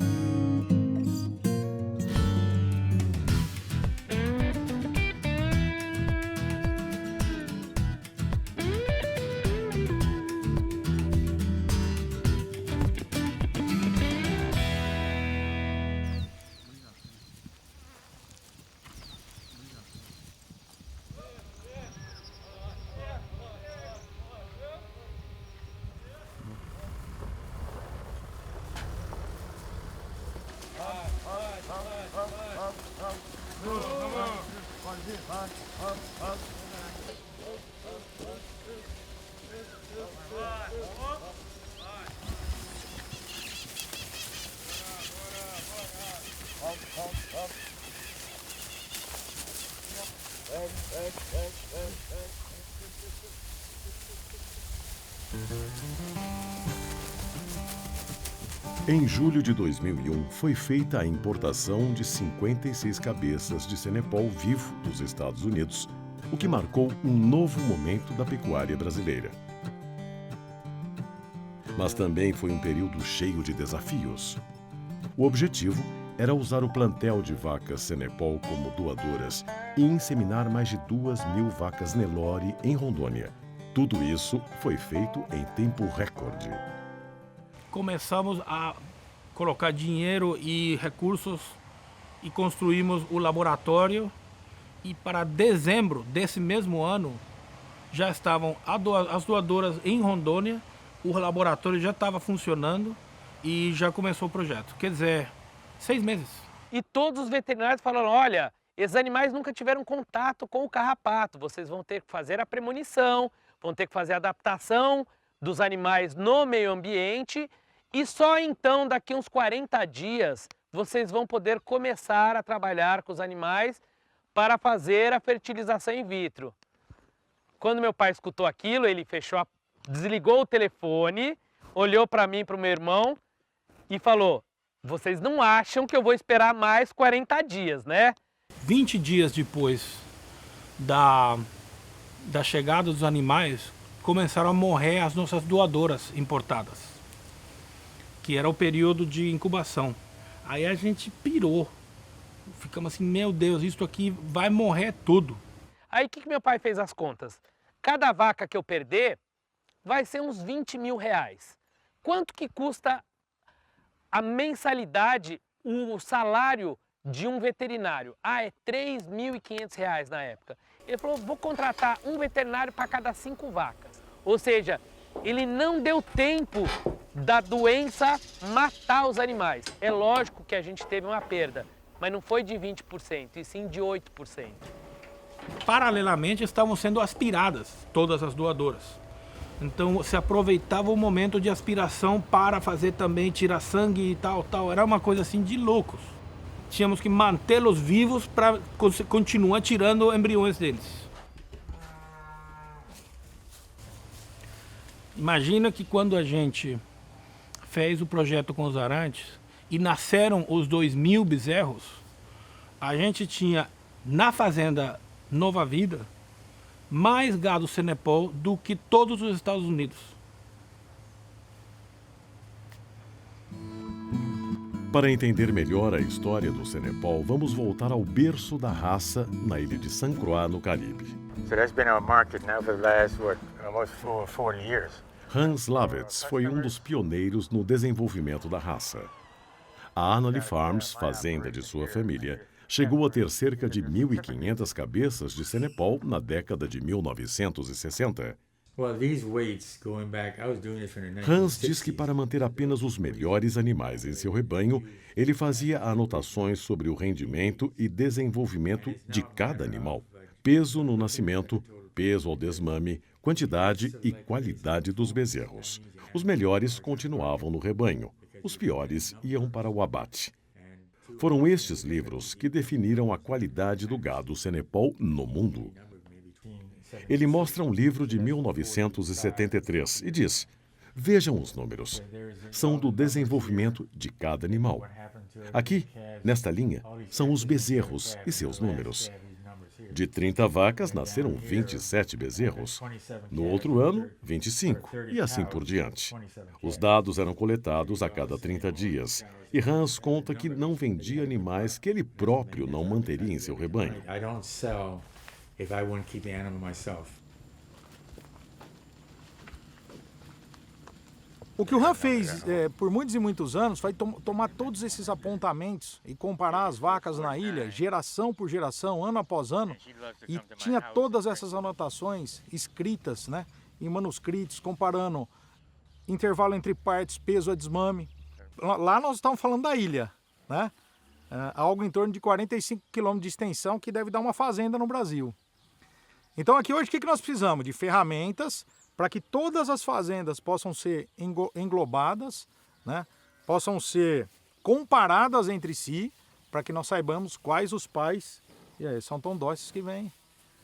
Em julho de 2001, foi feita a importação de 56 cabeças de Cenepol vivo dos Estados Unidos, o que marcou um novo momento da pecuária brasileira. Mas também foi um período cheio de desafios. O objetivo era usar o plantel de vacas Cenepol como doadoras e inseminar mais de 2.000 vacas Nelore em Rondônia. Tudo isso foi feito em tempo recorde. Começamos a colocar dinheiro e recursos e construímos o laboratório, e para dezembro desse mesmo ano já estavam as doadoras em Rondônia, o laboratório já estava funcionando e já começou o projeto. Quer dizer, 6 meses. E todos os veterinários falaram, olha, esses animais nunca tiveram contato com o carrapato, vocês vão ter que fazer a premonição, vão ter que fazer a adaptação dos animais no meio ambiente, e só então, daqui uns 40 dias, vocês vão poder começar a trabalhar com os animais para fazer a fertilização in vitro. Quando meu pai escutou aquilo, ele desligou o telefone, olhou para mim e para o meu irmão e falou, vocês não acham que eu vou esperar mais 40 dias, né? 20 dias depois da chegada dos animais, começaram a morrer as nossas doadoras importadas, que era o período de incubação. Aí a gente pirou. Ficamos assim, meu Deus, isso aqui vai morrer tudo. Aí o que meu pai fez as contas? Cada vaca que eu perder vai ser uns 20 mil reais. Quanto que custa a mensalidade, o salário de um veterinário? Ah, é 3.500 reais na época. Ele falou, vou contratar um veterinário para cada 5 vacas. Ou seja, ele não deu tempo da doença matar os animais. É lógico que a gente teve uma perda, mas não foi de 20%, e sim de 8%. Paralelamente estavam sendo aspiradas todas as doadoras. Então se aproveitava o momento de aspiração para fazer também, tirar sangue e tal. Era uma coisa assim de loucos. Tínhamos que mantê-los vivos para continuar tirando embriões deles. Imagina que quando a gente fez o projeto com os arantes e nasceram os 2.000 bezerros, a gente tinha na fazenda Nova Vida mais gado Cenepol do que todos os Estados Unidos. Para entender melhor a história do Cenepol, vamos voltar ao berço da raça na ilha de Saint Croix, no Caribe. So that's been on market now for the last, almost 40 years. Hans Lavets foi um dos pioneiros no desenvolvimento da raça. A Annalee Farms, fazenda de sua família, chegou a ter cerca de 1.500 cabeças de Cenepol na década de 1960. Hans diz que para manter apenas os melhores animais em seu rebanho, ele fazia anotações sobre o rendimento e desenvolvimento de cada animal. Peso no nascimento, peso ao desmame, quantidade e qualidade dos bezerros. Os melhores continuavam no rebanho, os piores iam para o abate. Foram estes livros que definiram a qualidade do gado Cenepol no mundo. Ele mostra um livro de 1973 e diz: vejam os números. São do desenvolvimento de cada animal. Aqui, nesta linha, são os bezerros e seus números. De 30 vacas, nasceram 27 bezerros. No outro ano, 25, e assim por diante. Os dados eram coletados a cada 30 dias. E Hans conta que não vendia animais que ele próprio não manteria em seu rebanho. O que o Han fez por muitos e muitos anos foi tomar todos esses apontamentos e comparar as vacas na ilha, geração por geração, ano após ano, e tinha todas essas anotações escritas, né, em manuscritos, comparando intervalo entre partes, peso a desmame. Lá nós estamos falando da ilha, né? algo em torno de 45 quilômetros de extensão, que deve dar uma fazenda no Brasil. Então aqui hoje o que nós precisamos? De ferramentas para que todas as fazendas possam ser englobadas, né? Possam ser comparadas entre si, para que nós saibamos quais os pais, e aí, são tão dóceis que vêm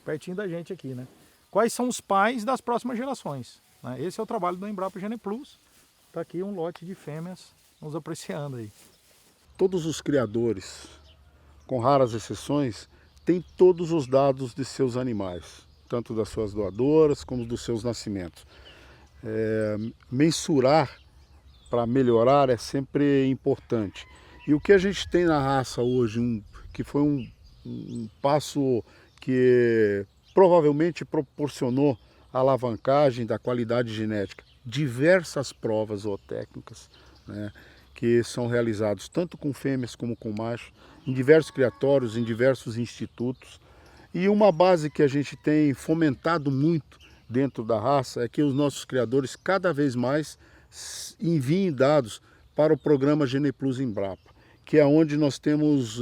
pertinho da gente aqui, né? Quais são os pais das próximas gerações, né? Esse é o trabalho do Embrapa Geneplus. Está aqui um lote de fêmeas nos apreciando aí. Todos os criadores, com raras exceções, têm todos os dados de seus animais, tanto das suas doadoras como dos seus nascimentos. Mensurar para melhorar é sempre importante. E o que a gente tem na raça hoje, que foi um passo que provavelmente proporcionou a alavancagem da qualidade genética, diversas provas zootécnicas, né, que são realizados tanto com fêmeas como com machos, em diversos criatórios, em diversos institutos. E uma base que a gente tem fomentado muito dentro da raça é que os nossos criadores cada vez mais enviem dados para o programa Geneplus Embrapa, que é onde nós temos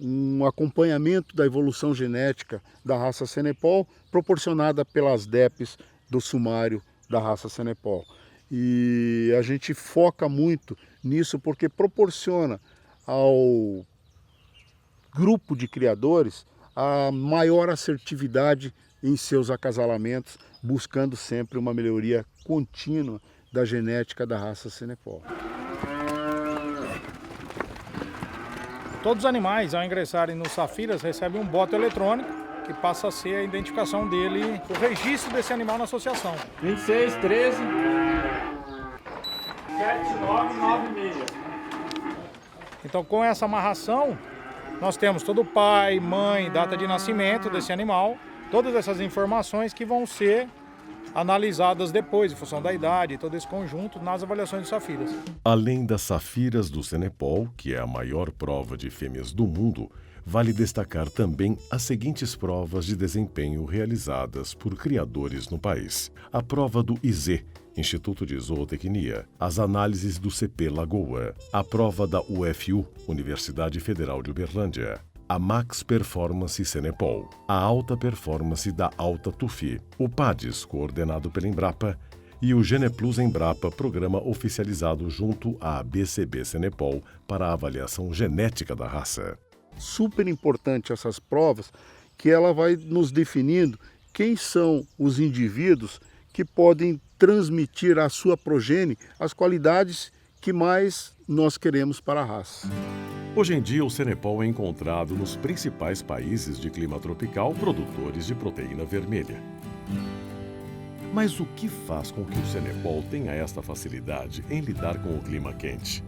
um acompanhamento da evolução genética da raça Senepol, proporcionada pelas DEPs do sumário da raça Senepol. E a gente foca muito nisso porque proporciona ao grupo de criadores a maior assertividade em seus acasalamentos, buscando sempre uma melhoria contínua da genética da raça Senepol. Todos os animais, ao ingressarem no Safiras, recebem um boto eletrônico, que passa a ser a identificação dele, o registro desse animal na associação. 26, 13, 7996. Então, com essa amarração, nós temos todo o pai, mãe, data de nascimento desse animal, todas essas informações que vão ser analisadas depois, em função da idade, todo esse conjunto, nas avaliações de Safiras. Além das Safiras do Senepol, que é a maior prova de fêmeas do mundo, vale destacar também as seguintes provas de desempenho realizadas por criadores no país. A prova do IZ, Instituto de Zootecnia, as análises do CP Lagoa, a prova da UFU, Universidade Federal de Uberlândia, a Max Performance Senepol, a Alta Performance da Alta Tufi, o PADES, coordenado pela Embrapa, e o Geneplus Embrapa, programa oficializado junto à BCB Senepol para a avaliação genética da raça. Super importante essas provas, que ela vai nos definindo quem são os indivíduos que podem transmitir à sua progenie as qualidades que mais nós queremos para a raça. Hoje em dia, o Senepol é encontrado nos principais países de clima tropical produtores de proteína vermelha. Mas o que faz com que o Senepol tenha esta facilidade em lidar com o clima quente?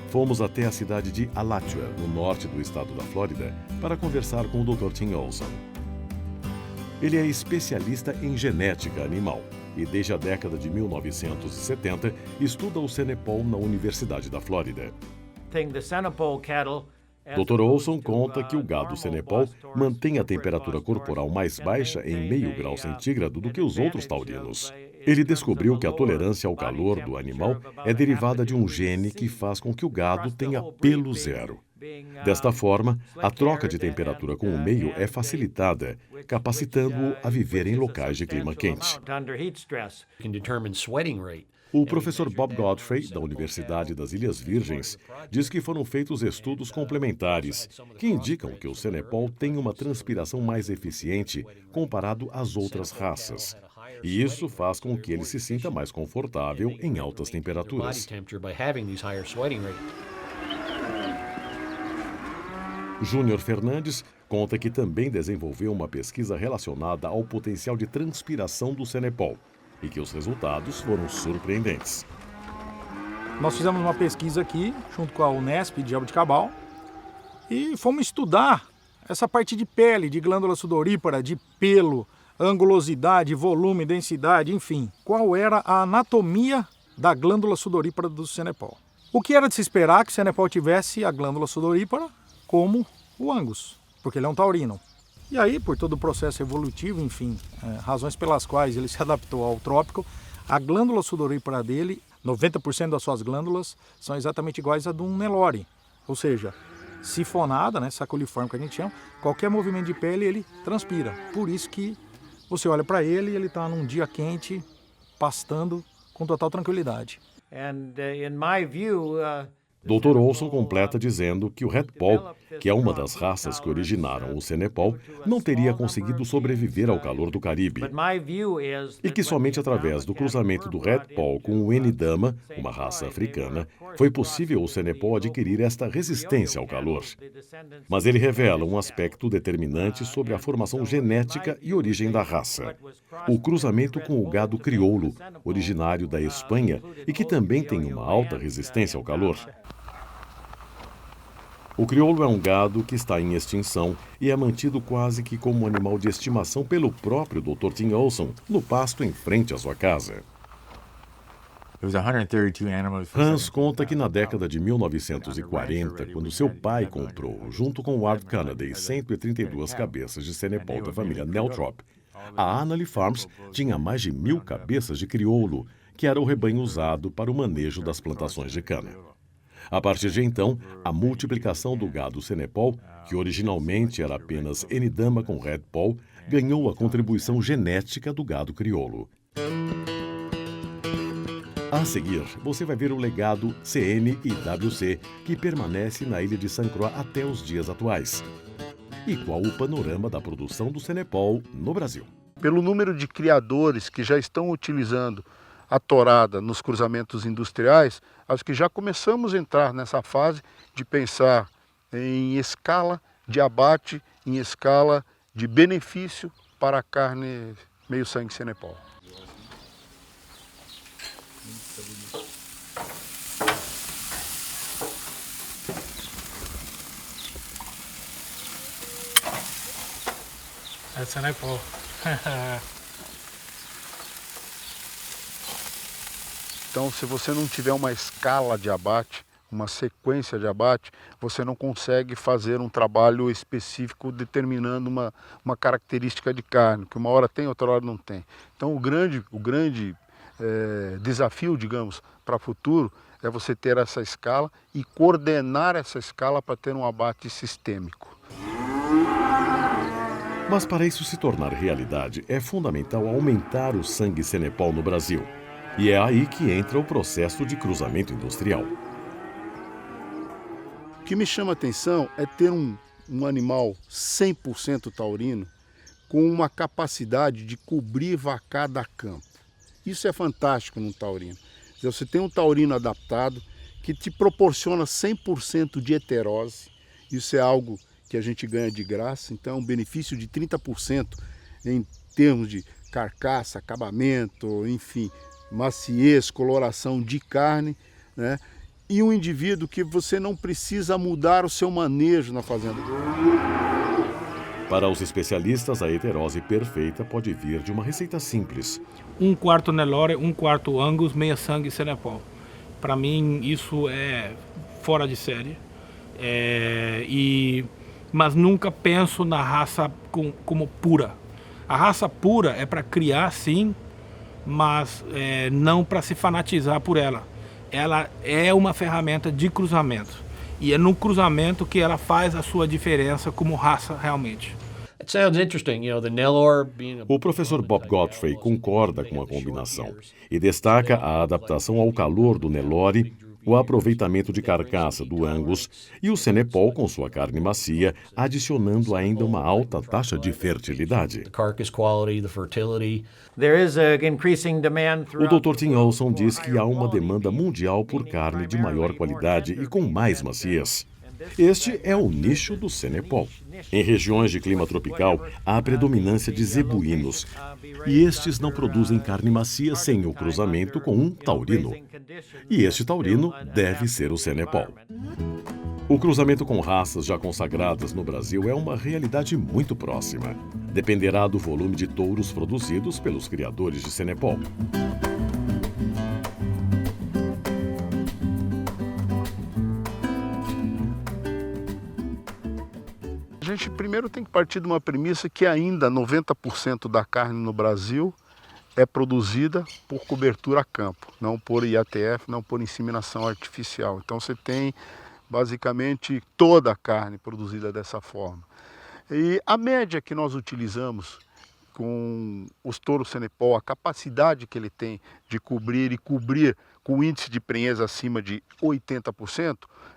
Fomos até a cidade de Alachua, no norte do estado da Flórida, para conversar com o Dr. Tim Olson. Ele é especialista em genética animal e, desde a década de 1970, estuda o Senepol na Universidade da Flórida. Dr. Olson conta que o gado Senepol mantém a temperatura corporal mais baixa em meio grau centígrado do que os outros taurinos. Ele descobriu que a tolerância ao calor do animal é derivada de um gene que faz com que o gado tenha pelo zero. Desta forma, a troca de temperatura com o meio é facilitada, capacitando-o a viver em locais de clima quente. O professor Bob Godfrey, da Universidade das Ilhas Virgens, diz que foram feitos estudos complementares que indicam que o Senepol tem uma transpiração mais eficiente comparado às outras raças. E isso faz com que ele se sinta mais confortável em altas temperaturas. Júnior Fernandes conta que também desenvolveu uma pesquisa relacionada ao potencial de transpiração do Senepol e que os resultados foram surpreendentes. Nós fizemos uma pesquisa aqui, junto com a Unesp de Jaboticabal, e fomos estudar essa parte de pele, de glândula sudorípara, de pelo, angulosidade, volume, densidade, enfim. Qual era a anatomia da glândula sudorípara do Senepol? O que era de se esperar que o Senepol tivesse a glândula sudorípara como o Angus, porque ele é um taurino. E aí, por todo o processo evolutivo, enfim, razões pelas quais ele se adaptou ao trópico, a glândula sudorípara dele, 90% das suas glândulas são exatamente iguais a de um Nelore. Ou seja, sifonada, né, saculiforme que a gente chama, qualquer movimento de pele ele transpira. Por isso que você olha para ele e ele está num dia quente, pastando com total tranquilidade. Dr. Olson completa dizendo que o Red Poll, que é uma das raças que originaram o Senepol, não teria conseguido sobreviver ao calor do Caribe. E que somente através do cruzamento do Red Poll com o Enidama, uma raça africana, foi possível o Senepol adquirir esta resistência ao calor. Mas ele revela um aspecto determinante sobre a formação genética e origem da raça. O cruzamento com o gado crioulo, originário da Espanha e que também tem uma alta resistência ao calor. O crioulo é um gado que está em extinção e é mantido quase que como animal de estimação pelo próprio Dr. Tim Olson, no pasto em frente à sua casa. Hans conta que na década de 1940, quando seu pai comprou, junto com o Art Kennedy, 132 cabeças de Senepol da família Neltrop, a Annalee Farms tinha mais de 1.000 cabeças de crioulo, que era o rebanho usado para o manejo das plantações de cana. A partir de então, a multiplicação do gado Senepol, que originalmente era apenas Enidama com Red Poll, ganhou a contribuição genética do gado crioulo. A seguir, você vai ver o legado CN e WC, que permanece na ilha de St. Croix até os dias atuais. E qual o panorama da produção do Senepol no Brasil? Pelo número de criadores que já estão utilizando a tourada nos cruzamentos industriais, acho que já começamos a entrar nessa fase de pensar em escala de abate, em escala de benefício para a carne meio-sangue Senepol. É Senepol. Então, se você não tiver uma escala de abate, uma sequência de abate, você não consegue fazer um trabalho específico determinando uma característica de carne, que uma hora tem, outra hora não tem. Então, o grande desafio, digamos, para o futuro é você ter essa escala e coordenar essa escala para ter um abate sistêmico. Mas para isso se tornar realidade, é fundamental aumentar o sangue Senepol no Brasil. E é aí que entra o processo de cruzamento industrial. O que me chama a atenção é ter um animal 100% taurino com uma capacidade de cobrir vacada a campo. Isso é fantástico num taurino. Você tem um taurino adaptado que te proporciona 100% de heterose. Isso é algo que a gente ganha de graça, então é um benefício de 30% em termos de carcaça, acabamento, enfim, maciez, coloração de carne, né? E um indivíduo que você não precisa mudar o seu manejo na fazenda. Para os especialistas, a heterose perfeita pode vir de uma receita simples. 1/4 Nelore, 1/4 Angus, meia sangue Senepol. Para mim isso é fora de série. Mas nunca penso na raça como pura. A raça pura é para criar, sim, mas não para se fanatizar por ela. Ela é uma ferramenta de cruzamento. E é no cruzamento que ela faz a sua diferença como raça realmente. O professor Bob Godfrey concorda com a combinação e destaca a adaptação ao calor do Nelore, o aproveitamento de carcaça do Angus e o Senepol com sua carne macia, adicionando ainda uma alta taxa de fertilidade. O Dr. Tim Olson diz que há uma demanda mundial por carne de maior qualidade e com mais maciez. Este é o nicho do Senepol. Em regiões de clima tropical, há a predominância de zebuínos, e estes não produzem carne macia sem o cruzamento com um taurino. E este taurino deve ser o Senepol. O cruzamento com raças já consagradas no Brasil é uma realidade muito próxima. Dependerá do volume de touros produzidos pelos criadores de Senepol. A gente primeiro tem que partir de uma premissa que ainda 90% da carne no Brasil é produzida por cobertura a campo, não por IATF, não por inseminação artificial. Então você tem basicamente toda a carne produzida dessa forma. E a média que nós utilizamos com os touros Senepol, a capacidade que ele tem de cobrir com índice de prenhez acima de 80%,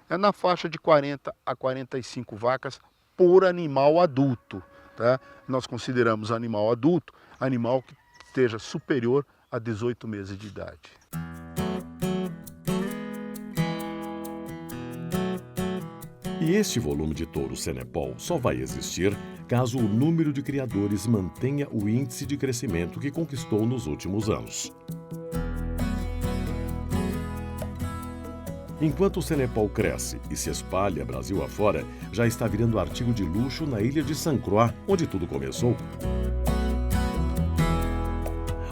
é na faixa de 40 a 45 vacas por animal adulto. Tá? Nós consideramos animal adulto, animal que esteja superior a 18 meses de idade. E este volume de touros Senepol só vai existir caso o número de criadores mantenha o índice de crescimento que conquistou nos últimos anos. Enquanto o Senepol cresce e se espalha Brasil afora, já está virando artigo de luxo na ilha de Saint Croix, onde tudo começou.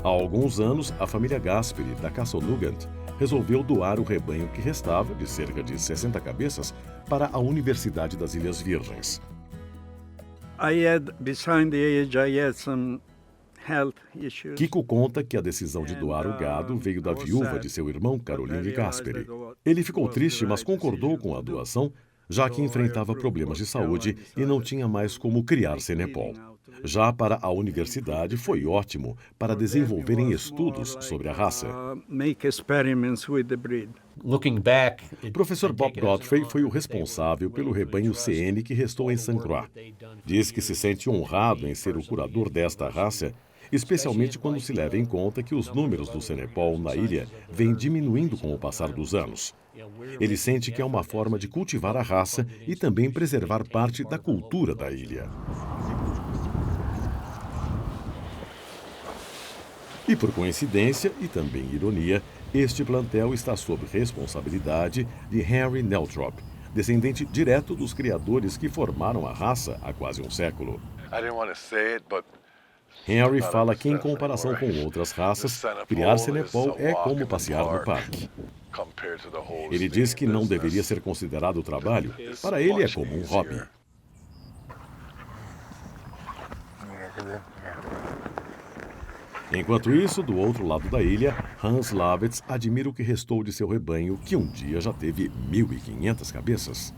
Há alguns anos, a família Gasperi, da Castle Nugent, resolveu doar o rebanho que restava, de cerca de 60 cabeças, para a Universidade das Ilhas Virgens. Kiko conta que a decisão de doar o gado veio da viúva de seu irmão, Caroline Gasperi. Ele ficou triste, mas concordou com a doação, já que enfrentava problemas de saúde e não tinha mais como criar Senepol. Já para a universidade foi ótimo para desenvolverem estudos sobre a raça. O professor Bob Godfrey foi o responsável pelo rebanho CN que restou em Saint Croix. Diz que se sente honrado em ser o curador desta raça, especialmente quando se leva em conta que os números do Senepol na ilha vêm diminuindo com o passar dos anos. Ele sente que é uma forma de cultivar a raça e também preservar parte da cultura da ilha. E por coincidência, e também ironia, este plantel está sob responsabilidade de Henry Neltrop, descendente direto dos criadores que formaram a raça há quase um século. Henry fala que, em comparação com outras raças, criar Senepol é como passear no parque. Ele diz que não deveria ser considerado trabalho, para ele é como um hobby. Enquanto isso, do outro lado da ilha, Hans Lavitz admira o que restou de seu rebanho, que um dia já teve 1.500 cabeças.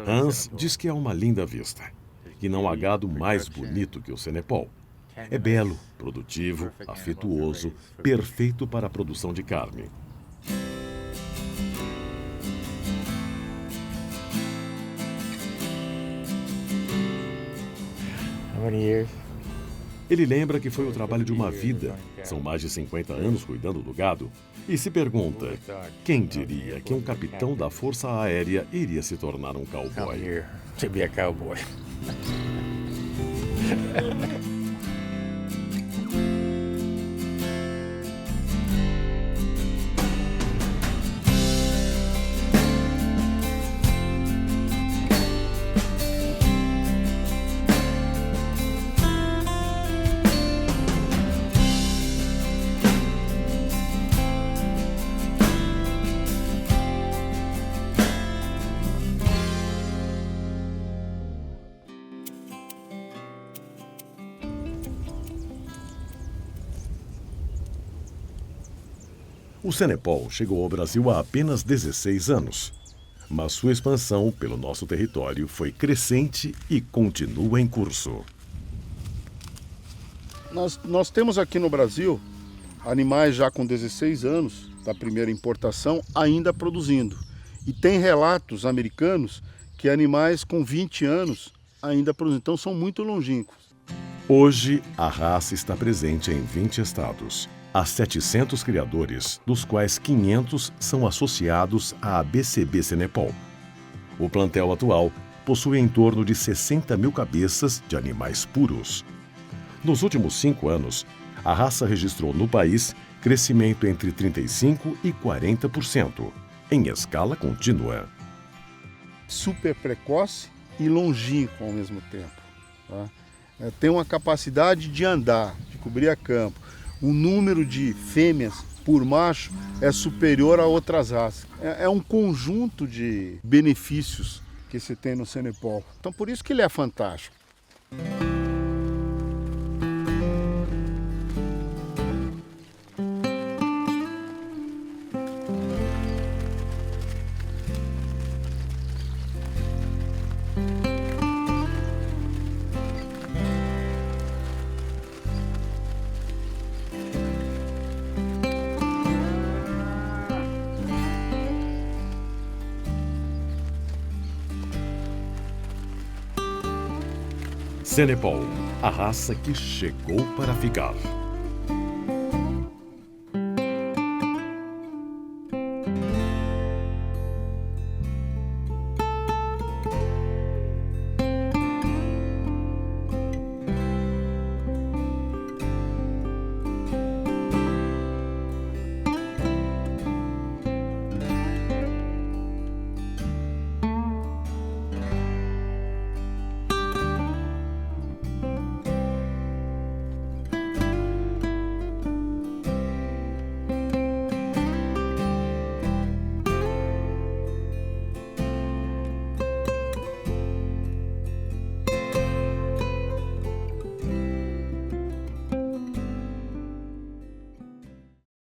Hans diz que é uma linda vista, que não há gado mais bonito que o Senepol. É belo, produtivo, afetuoso, perfeito para a produção de carne. Ele lembra que foi o trabalho de uma vida. São mais de 50 anos cuidando do gado. E se pergunta, quem diria que um capitão da Força Aérea iria se tornar um cowboy? O Senepol chegou ao Brasil há apenas 16 anos, mas sua expansão pelo nosso território foi crescente e continua em curso. Nós temos aqui no Brasil animais já com 16 anos da primeira importação ainda produzindo. E tem relatos americanos que animais com 20 anos ainda produzindo. Então são muito longínquos. Hoje, a raça está presente em 20 estados. Há 700 criadores, dos quais 500 são associados à ABCB Senepol. O plantel atual possui em torno de 60 mil cabeças de animais puros. Nos últimos 5 anos, a raça registrou no país crescimento entre 35% e 40%, em escala contínua. Super precoce e longínquo ao mesmo tempo. Tá? Tem uma capacidade de andar, de cobrir a campo. O número de fêmeas por macho é superior a outras raças. É um conjunto de benefícios que se tem no Senepol. Então por isso que ele é fantástico. Senepol, a raça que chegou para ficar.